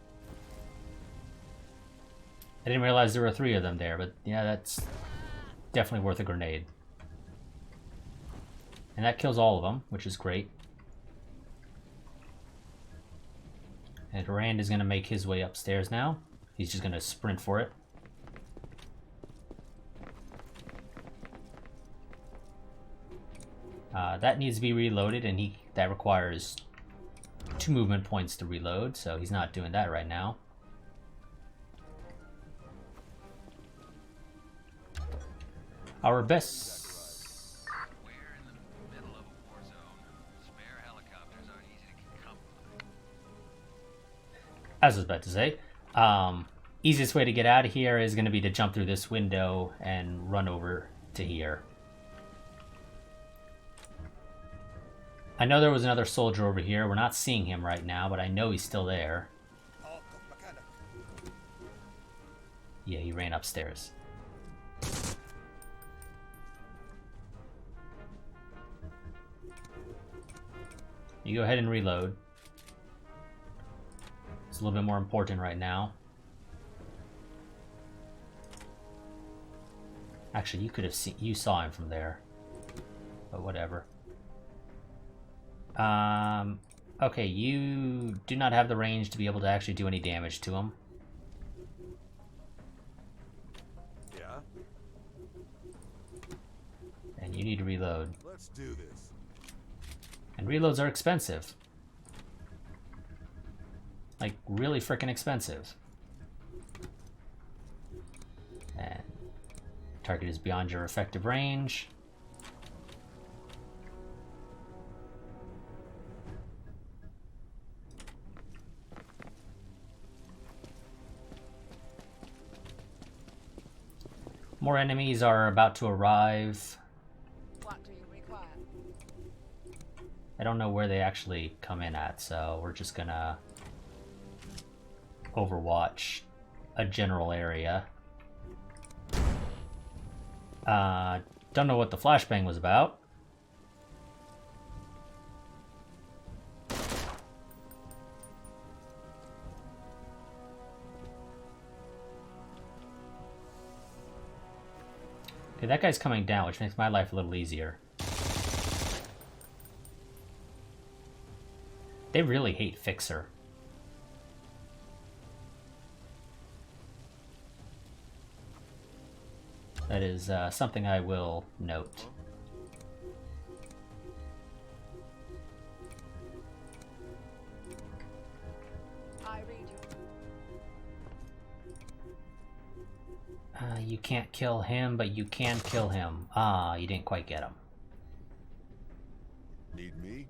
I didn't realize there were 3 of them there, but yeah, that's definitely worth a grenade. And that kills all of them, which is great. And Durand is going to make his way upstairs now. He's just going to sprint for it. That needs to be reloaded, and that requires 2 movement points to reload, so he's not doing that right now. Our best... We're in the middle of a war zone. Spare helicopters aren't easy to come by. As I was about to say, easiest way to get out of here is going to be to jump through this window and run over to here. I know there was another soldier over here. We're not seeing him right now, but I know he's still there. Yeah, he ran upstairs. You go ahead and reload. It's a little bit more important right now. Actually, you could have seen, you saw him from there, but whatever. Okay, you do not have the range to be able to actually do any damage to him. Yeah? And you need to reload. Let's do this. And reloads are expensive. Like, really frickin' expensive. And target is beyond your effective range. More enemies are about to arrive. What do you require? I don't know where they actually come in at, so we're just gonna overwatch a general area. Don't know what the flashbang was about. Okay, that guy's coming down, which makes my life a little easier. They really hate Fixer. That is something I will note. I read you. You can't kill him, but you can kill him. Ah, you didn't quite get him. Need me?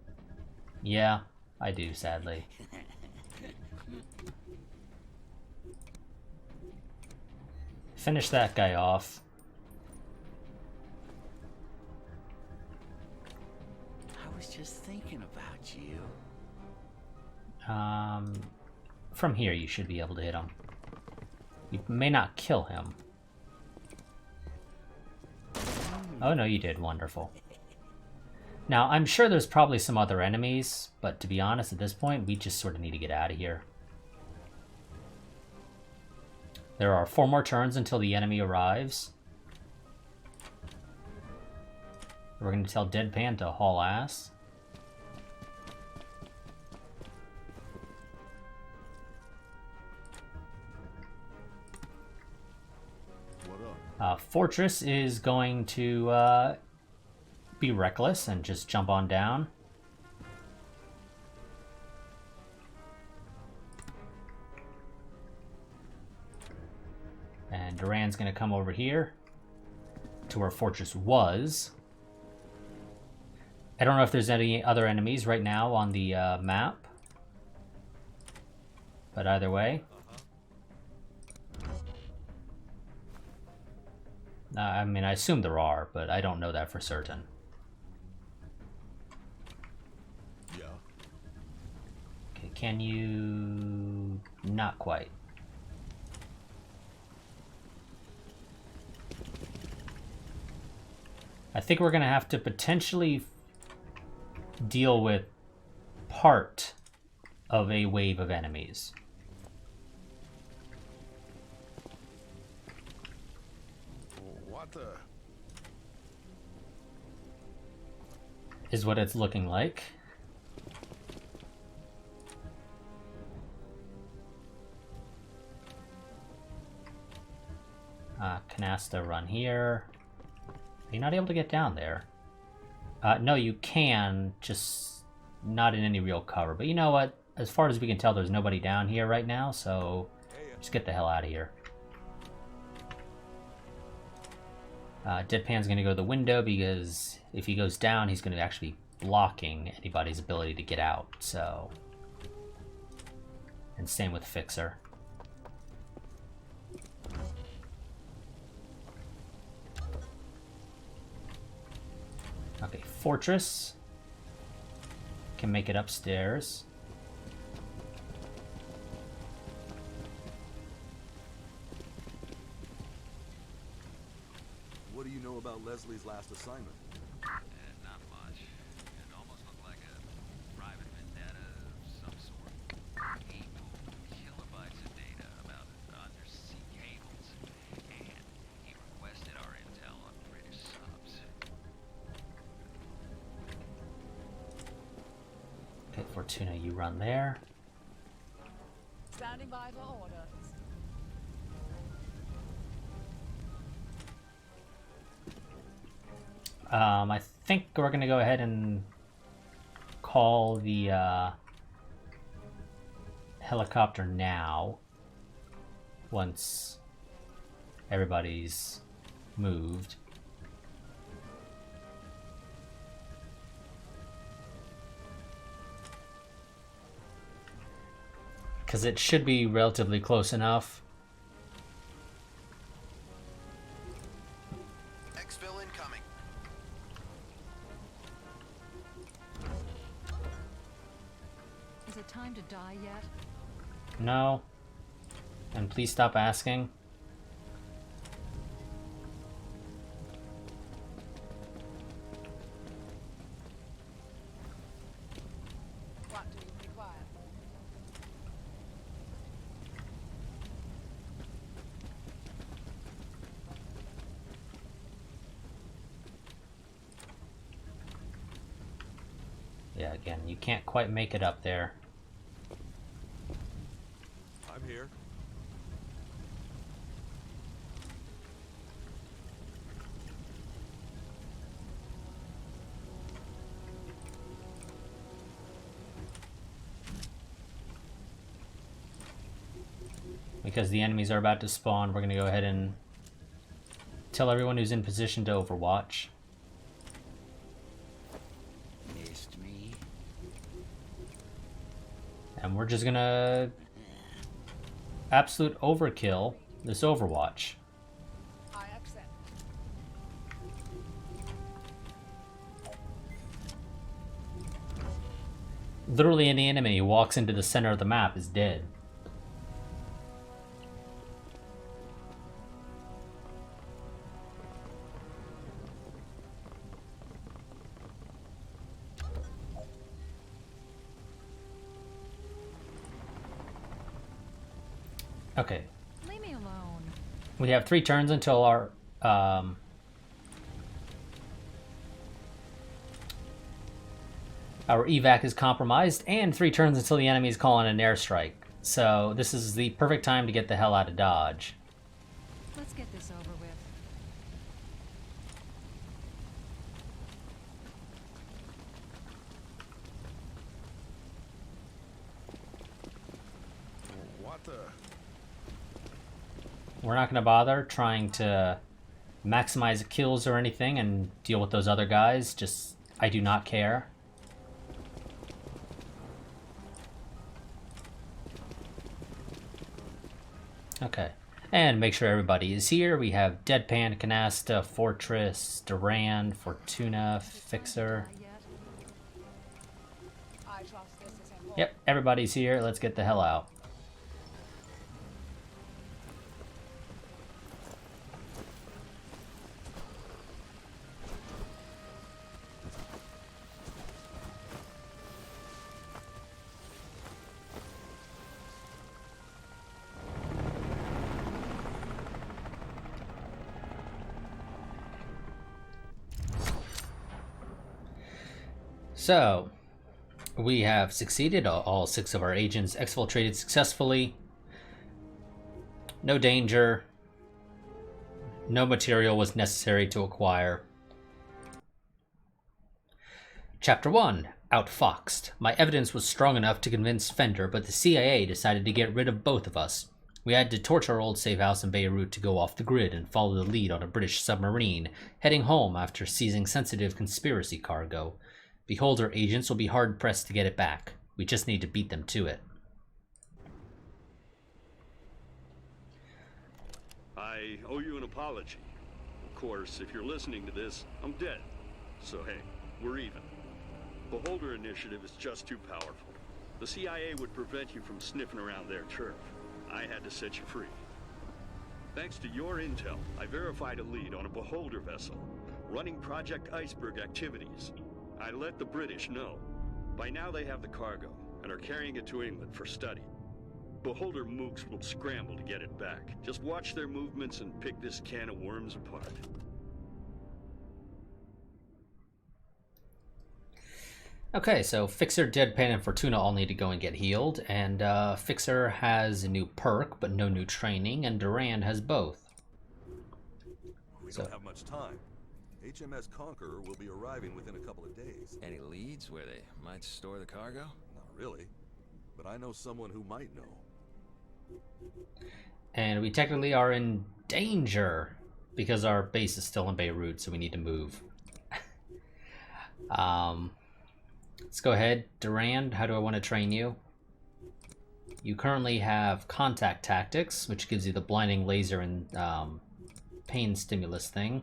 Yeah, I do, sadly. Finish that guy off. I was just thinking about you. From here you should be able to hit him. You may not kill him. Oh no, you did. Wonderful. Now, I'm sure there's probably some other enemies, but to be honest, at this point, we just sort of need to get out of here. There are 4 more turns until the enemy arrives. We're going to tell Deadpan to haul ass. What up? Fortress is going to be reckless and just jump on down. And Durand's going to come over here to where Fortress was. I don't know if there's any other enemies right now on the map. But either way. I mean, I assume there are, but I don't know that for certain. Yeah. Okay, can you... Not quite. I think we're going to have to potentially deal with part of a wave of enemies. What the? Is what it's looking like. Canasta, run here. Are you not able to get down there? No, you can, just not in any real cover. But you know what? As far as we can tell, there's nobody down here right now, so just get the hell out of here. Deadpan's going to go to the window because if he goes down, he's going to actually be blocking anybody's ability to get out, so... And same with Fixer. Okay, Fortress can make it upstairs. What do you know about Leslie's last assignment? Not much. It almost looked like a private vendetta of some sort. He pulled kilobytes of data about undersea cables, and he requested our intel on British subs. Okay, Fortuna, you run there. Standing by for orders. I think we're going to go ahead and call the helicopter now, once everybody's moved. Because it should be relatively close enough. Exfil incoming. Is it time to die yet? No. And please stop asking. Yeah, again, you can't quite make it up there. I'm here. Because the enemies are about to spawn, we're going to go ahead and tell everyone who's in position to overwatch. Missed me? And we're just going to absolute overkill this overwatch. I accept. Literally any enemy who walks into the center of the map is dead. Okay. Leave me alone. We have 3 turns until our evac is compromised, and 3 turns until the enemy is calling an airstrike. So this is the perfect time to get the hell out of Dodge. Let's get this over with. What the? We're not going to bother trying to maximize kills or anything and deal with those other guys. Just, I do not care. Okay. And make sure everybody is here. We have Deadpan, Canasta, Fortress, Durand, Fortuna, Fixer. I trust this is important. Yep, everybody's here. Let's get the hell out. So, we have succeeded. All 6 of our agents exfiltrated successfully. No danger. No material was necessary to acquire. Chapter 1. Outfoxed. My evidence was strong enough to convince Fender, but the CIA decided to get rid of both of us. We had to torch our old safe house in Beirut to go off the grid and follow the lead on a British submarine, heading home after seizing sensitive conspiracy cargo. Beholder agents will be hard-pressed to get it back. We just need to beat them to it. I owe you an apology. Of course, if you're listening to this, I'm dead. So hey, we're even. Beholder Initiative is just too powerful. The CIA would prevent you from sniffing around their turf. I had to set you free. Thanks to your intel, I verified a lead on a Beholder vessel, running Project Iceberg activities. I let the British know. By now they have the cargo, and are carrying it to England for study. Beholder mooks will scramble to get it back. Just watch their movements and pick this can of worms apart. Okay, so Fixer, Deadpan, and Fortuna all need to go and get healed, and Fixer has a new perk, but no new training, and Durand has both. We don't have much time. HMS Conqueror will be arriving within a couple of days. Any leads where they might store the cargo? Not really, but I know someone who might know. And we technically are in danger because our base is still in Beirut, so we need to move. Let's go ahead. Durand, how do I want to train you? You currently have contact tactics, which gives you the blinding laser and pain stimulus thing.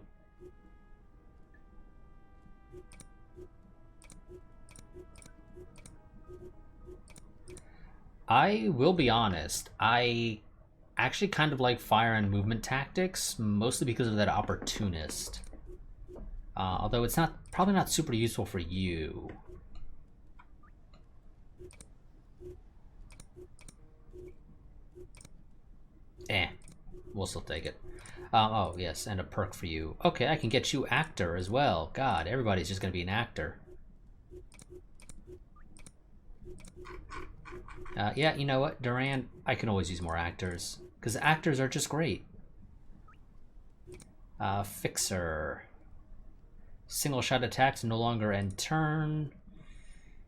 I will be honest, I actually kind of like fire and movement tactics, mostly because of that opportunist. Although it's probably not super useful for you. We'll still take it. Oh yes, and a perk for you. Okay, I can get you actor as well. God, everybody's just gonna be an actor. Yeah, you know what, Durand, I can always use more actors, because actors are just great. Fixer. Single shot attacks no longer end turn.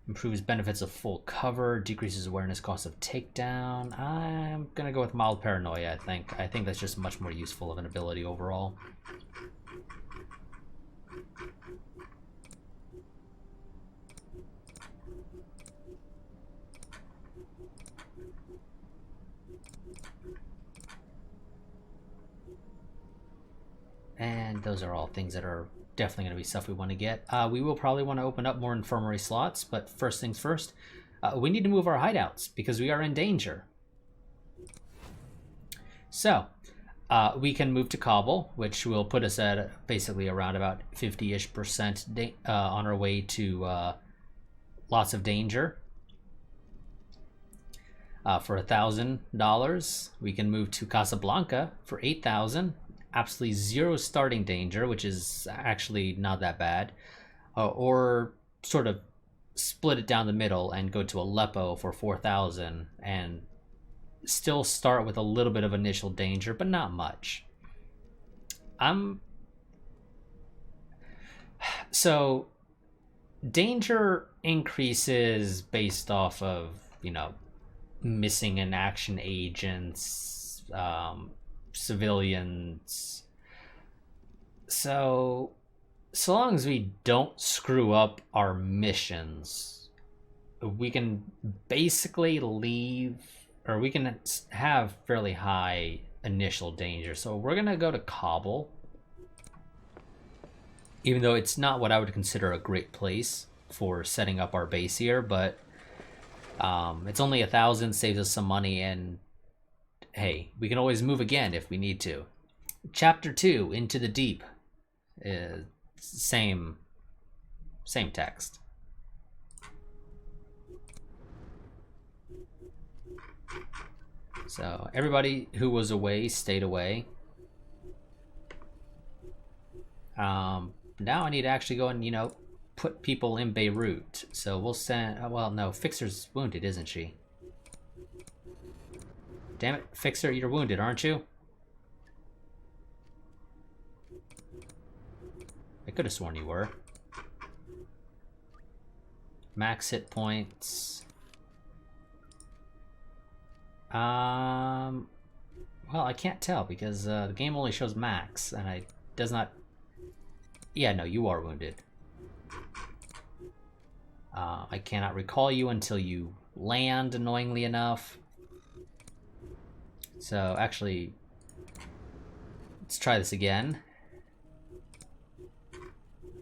Improves benefits of full cover. Decreases awareness cost of takedown. I'm gonna go with mild paranoia, I think. I think that's just much more useful of an ability overall. And those are all things that are definitely going to be stuff we want to get. We will probably want to open up more infirmary slots, but first things first, we need to move our hideouts because we are in danger. So, we can move to Kabul, which will put us at basically around about 50-ish% on our way to lots of danger. For $1,000, we can move to Casablanca for $8,000. Absolutely zero starting danger, which is actually not that bad. Or sort of split it down the middle and go to Aleppo for 4,000 and still start with a little bit of initial danger, but not much. So danger increases based off of, you know, missing in action agents, civilians. So long as we don't screw up our missions, we can basically leave, or we can have fairly high initial danger. So we're gonna go to Kabul, even though it's not what I would consider a great place for setting up our base here, but it's only 1,000, saves us some money, and hey, we can always move again if we need to. Chapter 2, Into the Deep. Same text. So everybody who was away stayed away. Now I need to actually go and, you know, put people in Beirut. So we'll send... well, no, Fixer's wounded, isn't she? Damn it, Fixer, you're wounded, aren't you? I could have sworn you were. Max hit points. Well, I can't tell because the game only shows max, and it does not... yeah, no, you are wounded. I cannot recall you until you land, annoyingly enough. So, actually, let's try this again.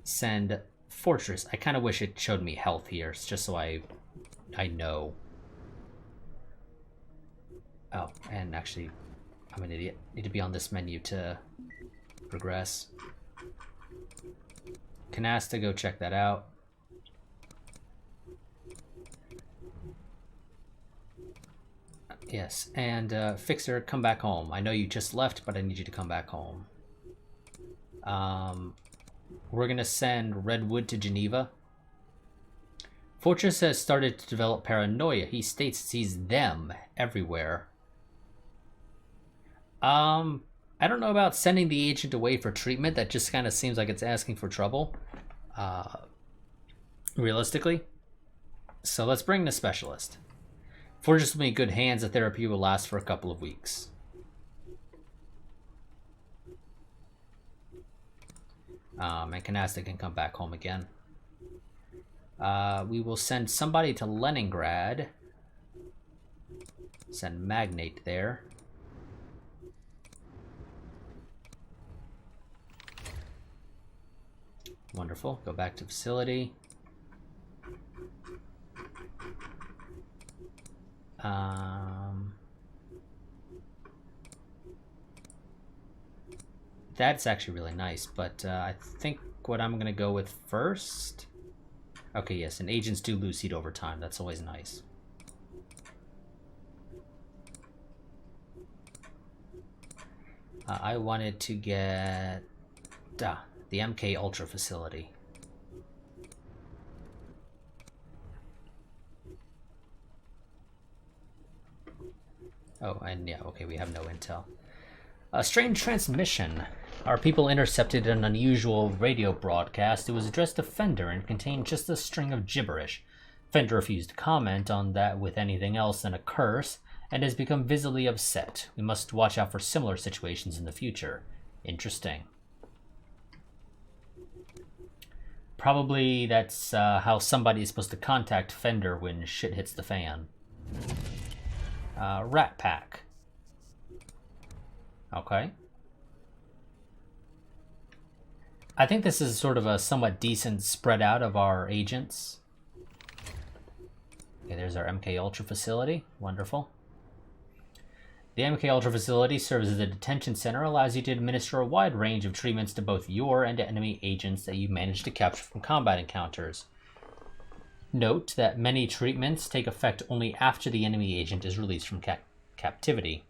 Send Fortress. I kind of wish it showed me health here, just so I know. Oh, and actually, I'm an idiot. Need to be on this menu to progress. Canasta, go check that out. Yes, and Fixer, come back home. I know you just left, but I need you to come back home. We're gonna send Redwood to Geneva. Fortress has started to develop paranoia. He states he sees them everywhere. I don't know about sending the agent away for treatment. That just kind of seems like it's asking for trouble. Realistically. So let's bring the specialist. Fortress will be in good hands. The therapy will last for a couple of weeks. And Canasta can come back home again. We will send somebody to Leningrad. Send Magnate there. Wonderful. Go back to facility. That's actually really nice, but I think what I'm gonna go with first... okay, yes, and agents do lose heat over time. That's always nice. I wanted to get the MK Ultra facility. Oh, and yeah, okay, we have no intel. A strange transmission. Our people intercepted an unusual radio broadcast. It was addressed to Fender and contained just a string of gibberish. Fender refused to comment on that with anything else than a curse, and has become visibly upset. We must watch out for similar situations in the future. Interesting. Probably that's how somebody is supposed to contact Fender when shit hits the fan. Rat Pack. Okay. I think this is sort of a somewhat decent spread out of our agents. Okay, there's our MK Ultra facility. Wonderful. The MK Ultra facility serves as a detention center, allows you to administer a wide range of treatments to both your and enemy agents that you manage to capture from combat encounters. Note that many treatments take effect only after the enemy agent is released from captivity.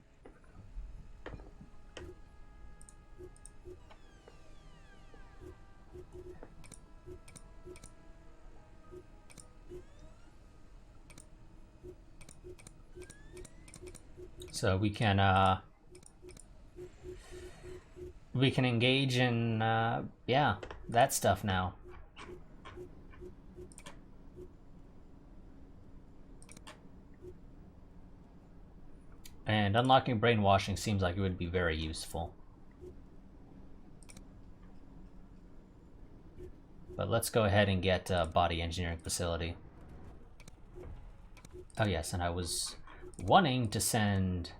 So we can engage in yeah, that stuff now. And unlocking brainwashing seems like it would be very useful. But let's go ahead and get body engineering facility. Oh yes, and I was wanting to send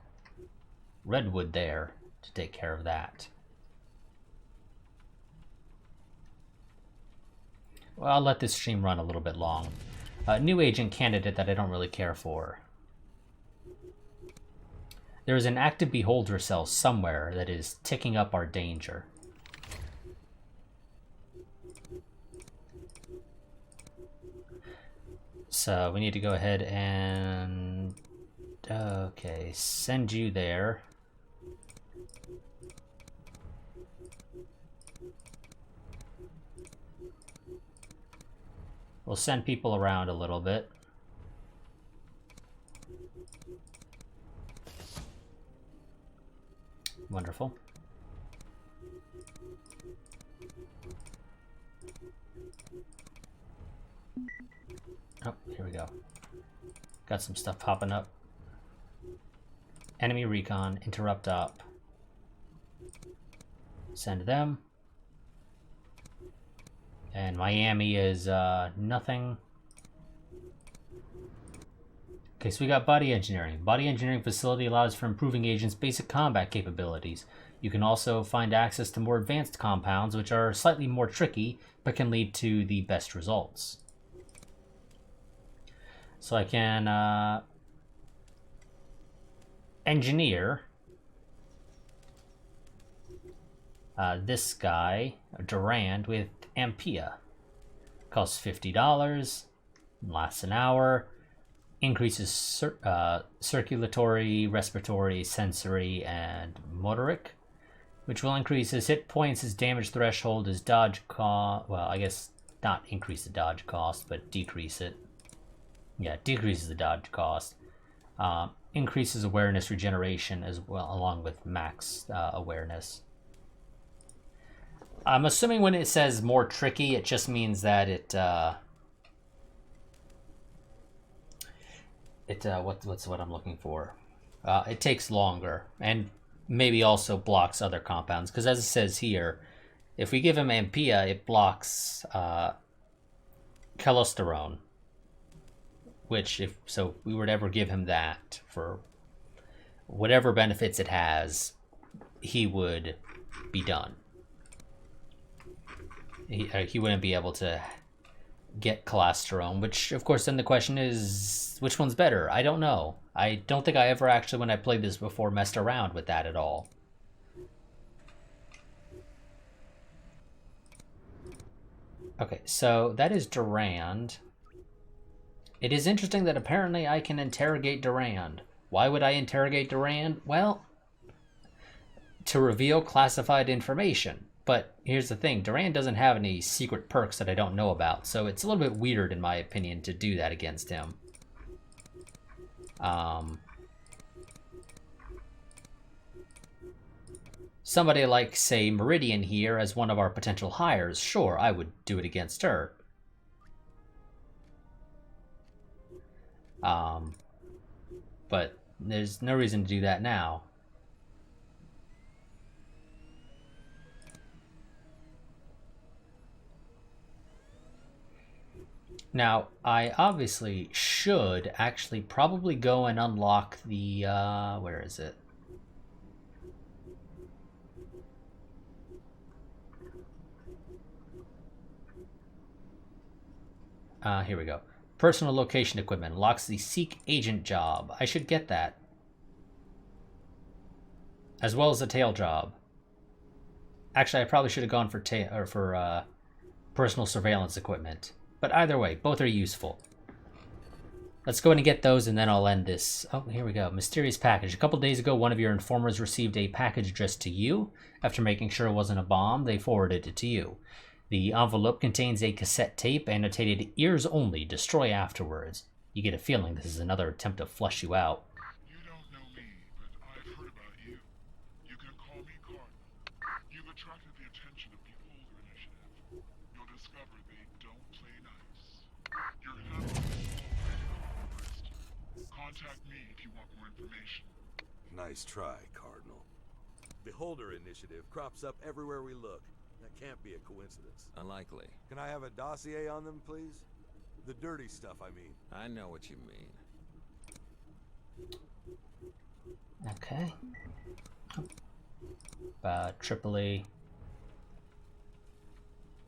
Redwood there to take care of that. Well, I'll let this stream run a little bit long. New agent candidate that I don't really care for. There is an active beholder cell somewhere that is ticking up our danger. So we need to go ahead and okay, send you there. We'll send people around a little bit. Wonderful. Oh, here we go. Got some stuff popping up. Enemy recon, interrupt up. Send them. And Miami is nothing. Okay, so we got body engineering. Body engineering facility allows for improving agents' basic combat capabilities. You can also find access to more advanced compounds, which are slightly more tricky, but can lead to the best results. So I can engineer this guy, Durand, with Ampia. Costs $50, lasts an hour, increases circulatory, respiratory, sensory, and motoric, which will increase his hit points, his damage threshold, his dodge cost. Well, I guess not increase the dodge cost, but decrease it. Yeah, decreases the dodge cost. Increases awareness regeneration as well, along with max awareness. I'm assuming when it says more tricky, it just means that what's what I'm looking for? It takes longer, and maybe also blocks other compounds. Because as it says here, if we give him Ampia, it blocks cholesterol. Which, if we were to ever give him that for whatever benefits it has, he would be done. He wouldn't be able to get cholesterol, which, of course, then the question is, which one's better? I don't know. I don't think I ever actually, when I played this before, messed around with that at all. Okay, so that is Durand. It is interesting that apparently I can interrogate Durand. Why would I interrogate Durand? Well, to reveal classified information. But here's the thing, Durand doesn't have any secret perks that I don't know about, so it's a little bit weird, in my opinion, to do that against him. somebody like, say, Meridian here as one of our potential hires, sure, I would do it against her. But there's no reason to do that now. Now, I obviously should actually probably go and unlock the, where is it? Here we go. Personal location equipment unlocks the Seek Agent job. I should get that. As well as the tail job. Actually, I probably should have gone for personal surveillance equipment. But either way, both are useful. Let's go ahead and get those, and then I'll end this. Oh, here we go. Mysterious package. A couple days ago, one of your informers received a package addressed to you. After making sure it wasn't a bomb, they forwarded it to you. The envelope contains a cassette tape annotated "Ears only, destroy afterwards." You get a feeling this is another attempt to flush you out. You don't know me, but I've heard about you. You can call me Cardinal. You've attracted the attention of the Beholder Initiative. You'll discover they don't play nice. You're heavily suspected. Contact me if you want more information. Nice try, Cardinal. Beholder Initiative crops up everywhere we look. That can't be a coincidence. Unlikely. Can I have a dossier on them, please? The dirty stuff, I mean. I know what you mean. Okay. Tripoli.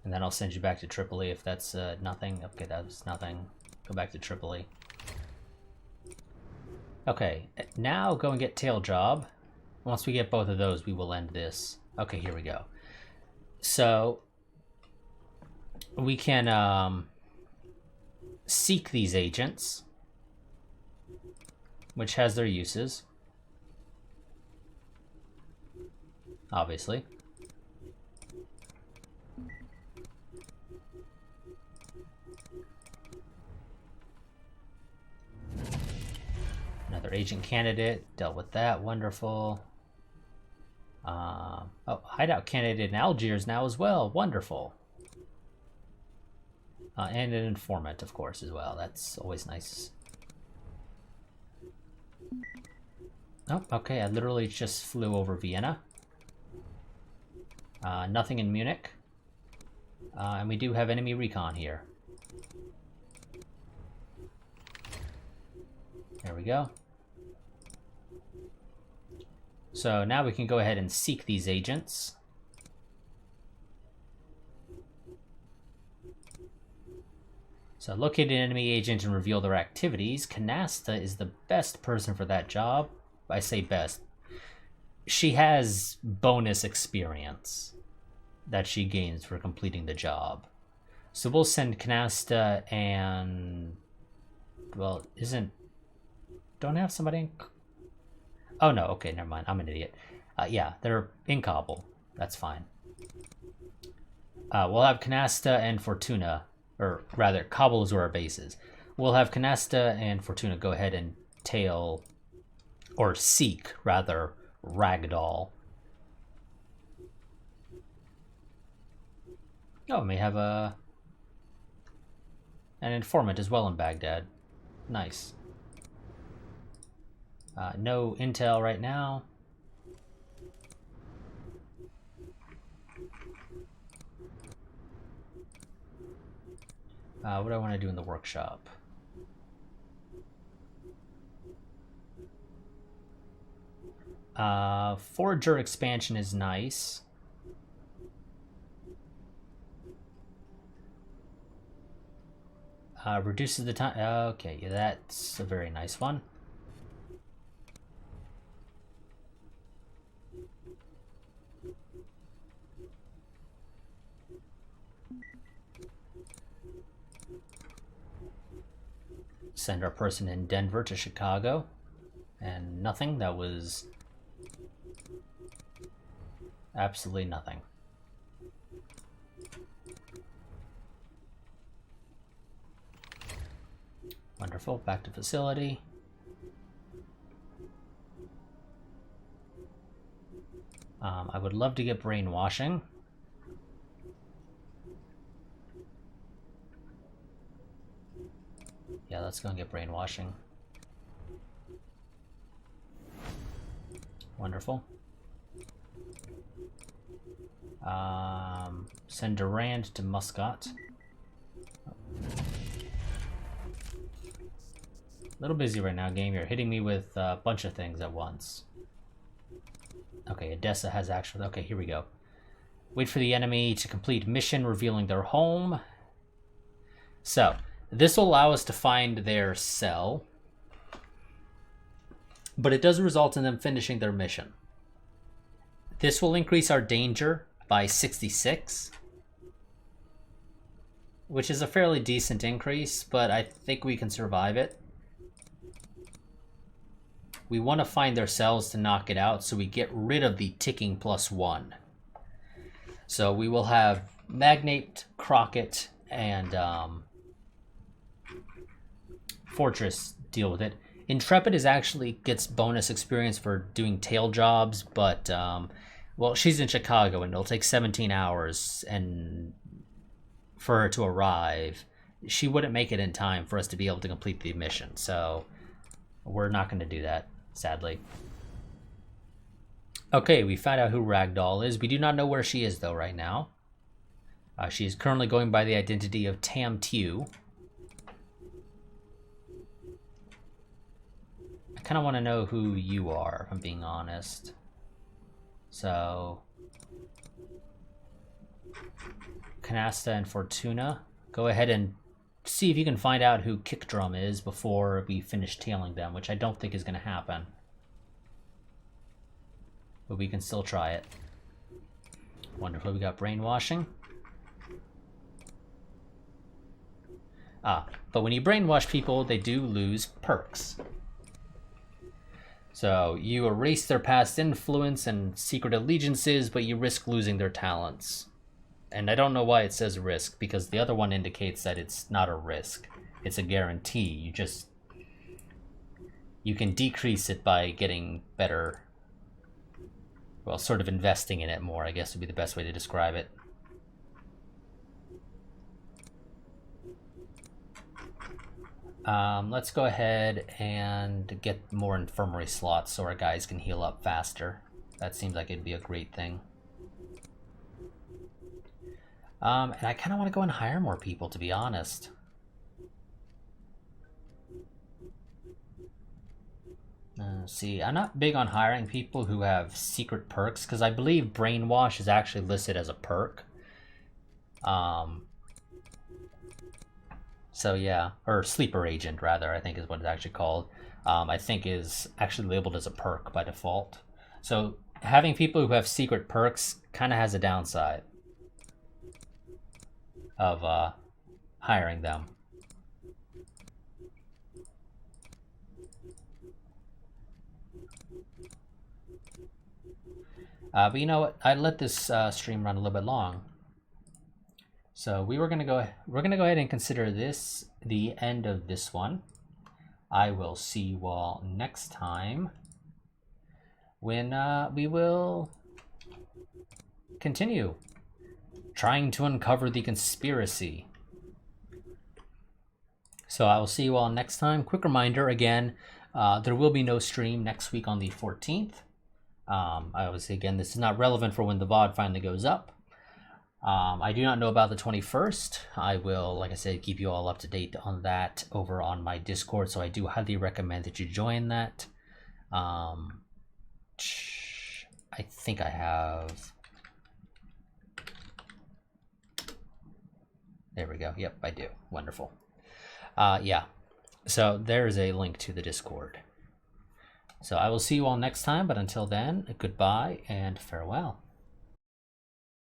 And then I'll send you back to Tripoli if that's nothing. Okay, that was nothing. Go back to Tripoli. Okay, now go and get tail job. Once we get both of those, we will end this. Okay, here we go. So we can seek these agents, which has their uses, obviously. Another agent candidate, dealt with that, wonderful. Oh, hideout candidate in Algiers now as well, wonderful. And an informant, of course, as well. That's always nice. Oh, okay, I literally just flew over Vienna. Nothing in Munich. And we do have enemy recon here. There we go. So now we can go ahead and seek these agents. So locate an enemy agent and reveal their activities. Canasta is the best person for that job. I say best. She has bonus experience that she gains for completing the job. So we'll send Canasta and... Well, don't I have somebody in... Oh no, okay, never mind. I'm an idiot. Yeah, they're in Kabul. That's fine. We'll have Canasta and Fortuna, or rather, Kabul is where our base is. We'll have Canasta and Fortuna go ahead and tail, or seek, rather, Ragdoll. Oh, we may have an informant as well in Baghdad. Nice. No intel right now. What do I want to do in the workshop? Forager expansion is nice. Reduces the time. Okay, yeah, that's a very nice one. Send our person in Denver to Chicago. And nothing. That was absolutely nothing. Wonderful. Back to facility. I would love to get Brainwashing. Yeah, let's go and get Brainwashing. Wonderful. Send Durand to Muscat. A little busy right now, game. You're hitting me with a bunch of things at once. Okay, Odessa has actually... Okay, here we go. Wait for the enemy to complete mission revealing their home. So, this will allow us to find their cell. But it does result in them finishing their mission. This will increase our danger by 66. Which is a fairly decent increase, but I think we can survive it. We want to find their cells to knock it out, so we get rid of the ticking +1. So we will have Magnate, Crockett, and Fortress deal with it. Intrepid is actually gets bonus experience for doing tail jobs, but well, she's in Chicago and it'll take 17 hours and for her to arrive. She wouldn't make it in time for us to be able to complete the mission, so we're not going to do that, sadly. Okay, we found out who Ragdoll is. We do not know where she is though right now. She is currently going by the identity of Tam Tew. I kind of want to know who you are, if I'm being honest. So, Canasta and Fortuna, go ahead and see if you can find out who Kickdrum is before we finish tailing them, which I don't think is going to happen. But we can still try it. Wonderful, we got Brainwashing. But when you brainwash people, they do lose perks. So you erase their past influence and secret allegiances, but you risk losing their talents. And I don't know why it says risk, because the other one indicates that it's not a risk. It's a guarantee. You can decrease it by getting better, well, sort of investing in it more, I guess would be the best way to describe it. Let's go ahead and get more infirmary slots so our guys can heal up faster. That seems like it'd be a great thing. And I kind of want to go and hire more people, to be honest. See, I'm not big on hiring people who have secret perks, because I believe Brainwash is actually listed as a perk. So yeah, or Sleeper Agent, rather, I think is what it's actually called. I think is actually labeled as a perk by default. So having people who have secret perks kind of has a downside of hiring them. But you know what? I let this stream run a little bit long. So we're gonna go ahead and consider this the end of this one. I will see you all next time when we will continue trying to uncover the conspiracy. So I will see you all next time. Quick reminder again, there will be no stream next week on the 14th. Obviously, again, this is not relevant for when the VOD finally goes up. I do not know about the 21st. I will, like I said, keep you all up to date on that over on my Discord, so I do highly recommend that you join that. I think I have... There we go. Yep, I do. Wonderful. Yeah, so there's a link to the Discord. So I will see you all next time, but until then, goodbye and farewell.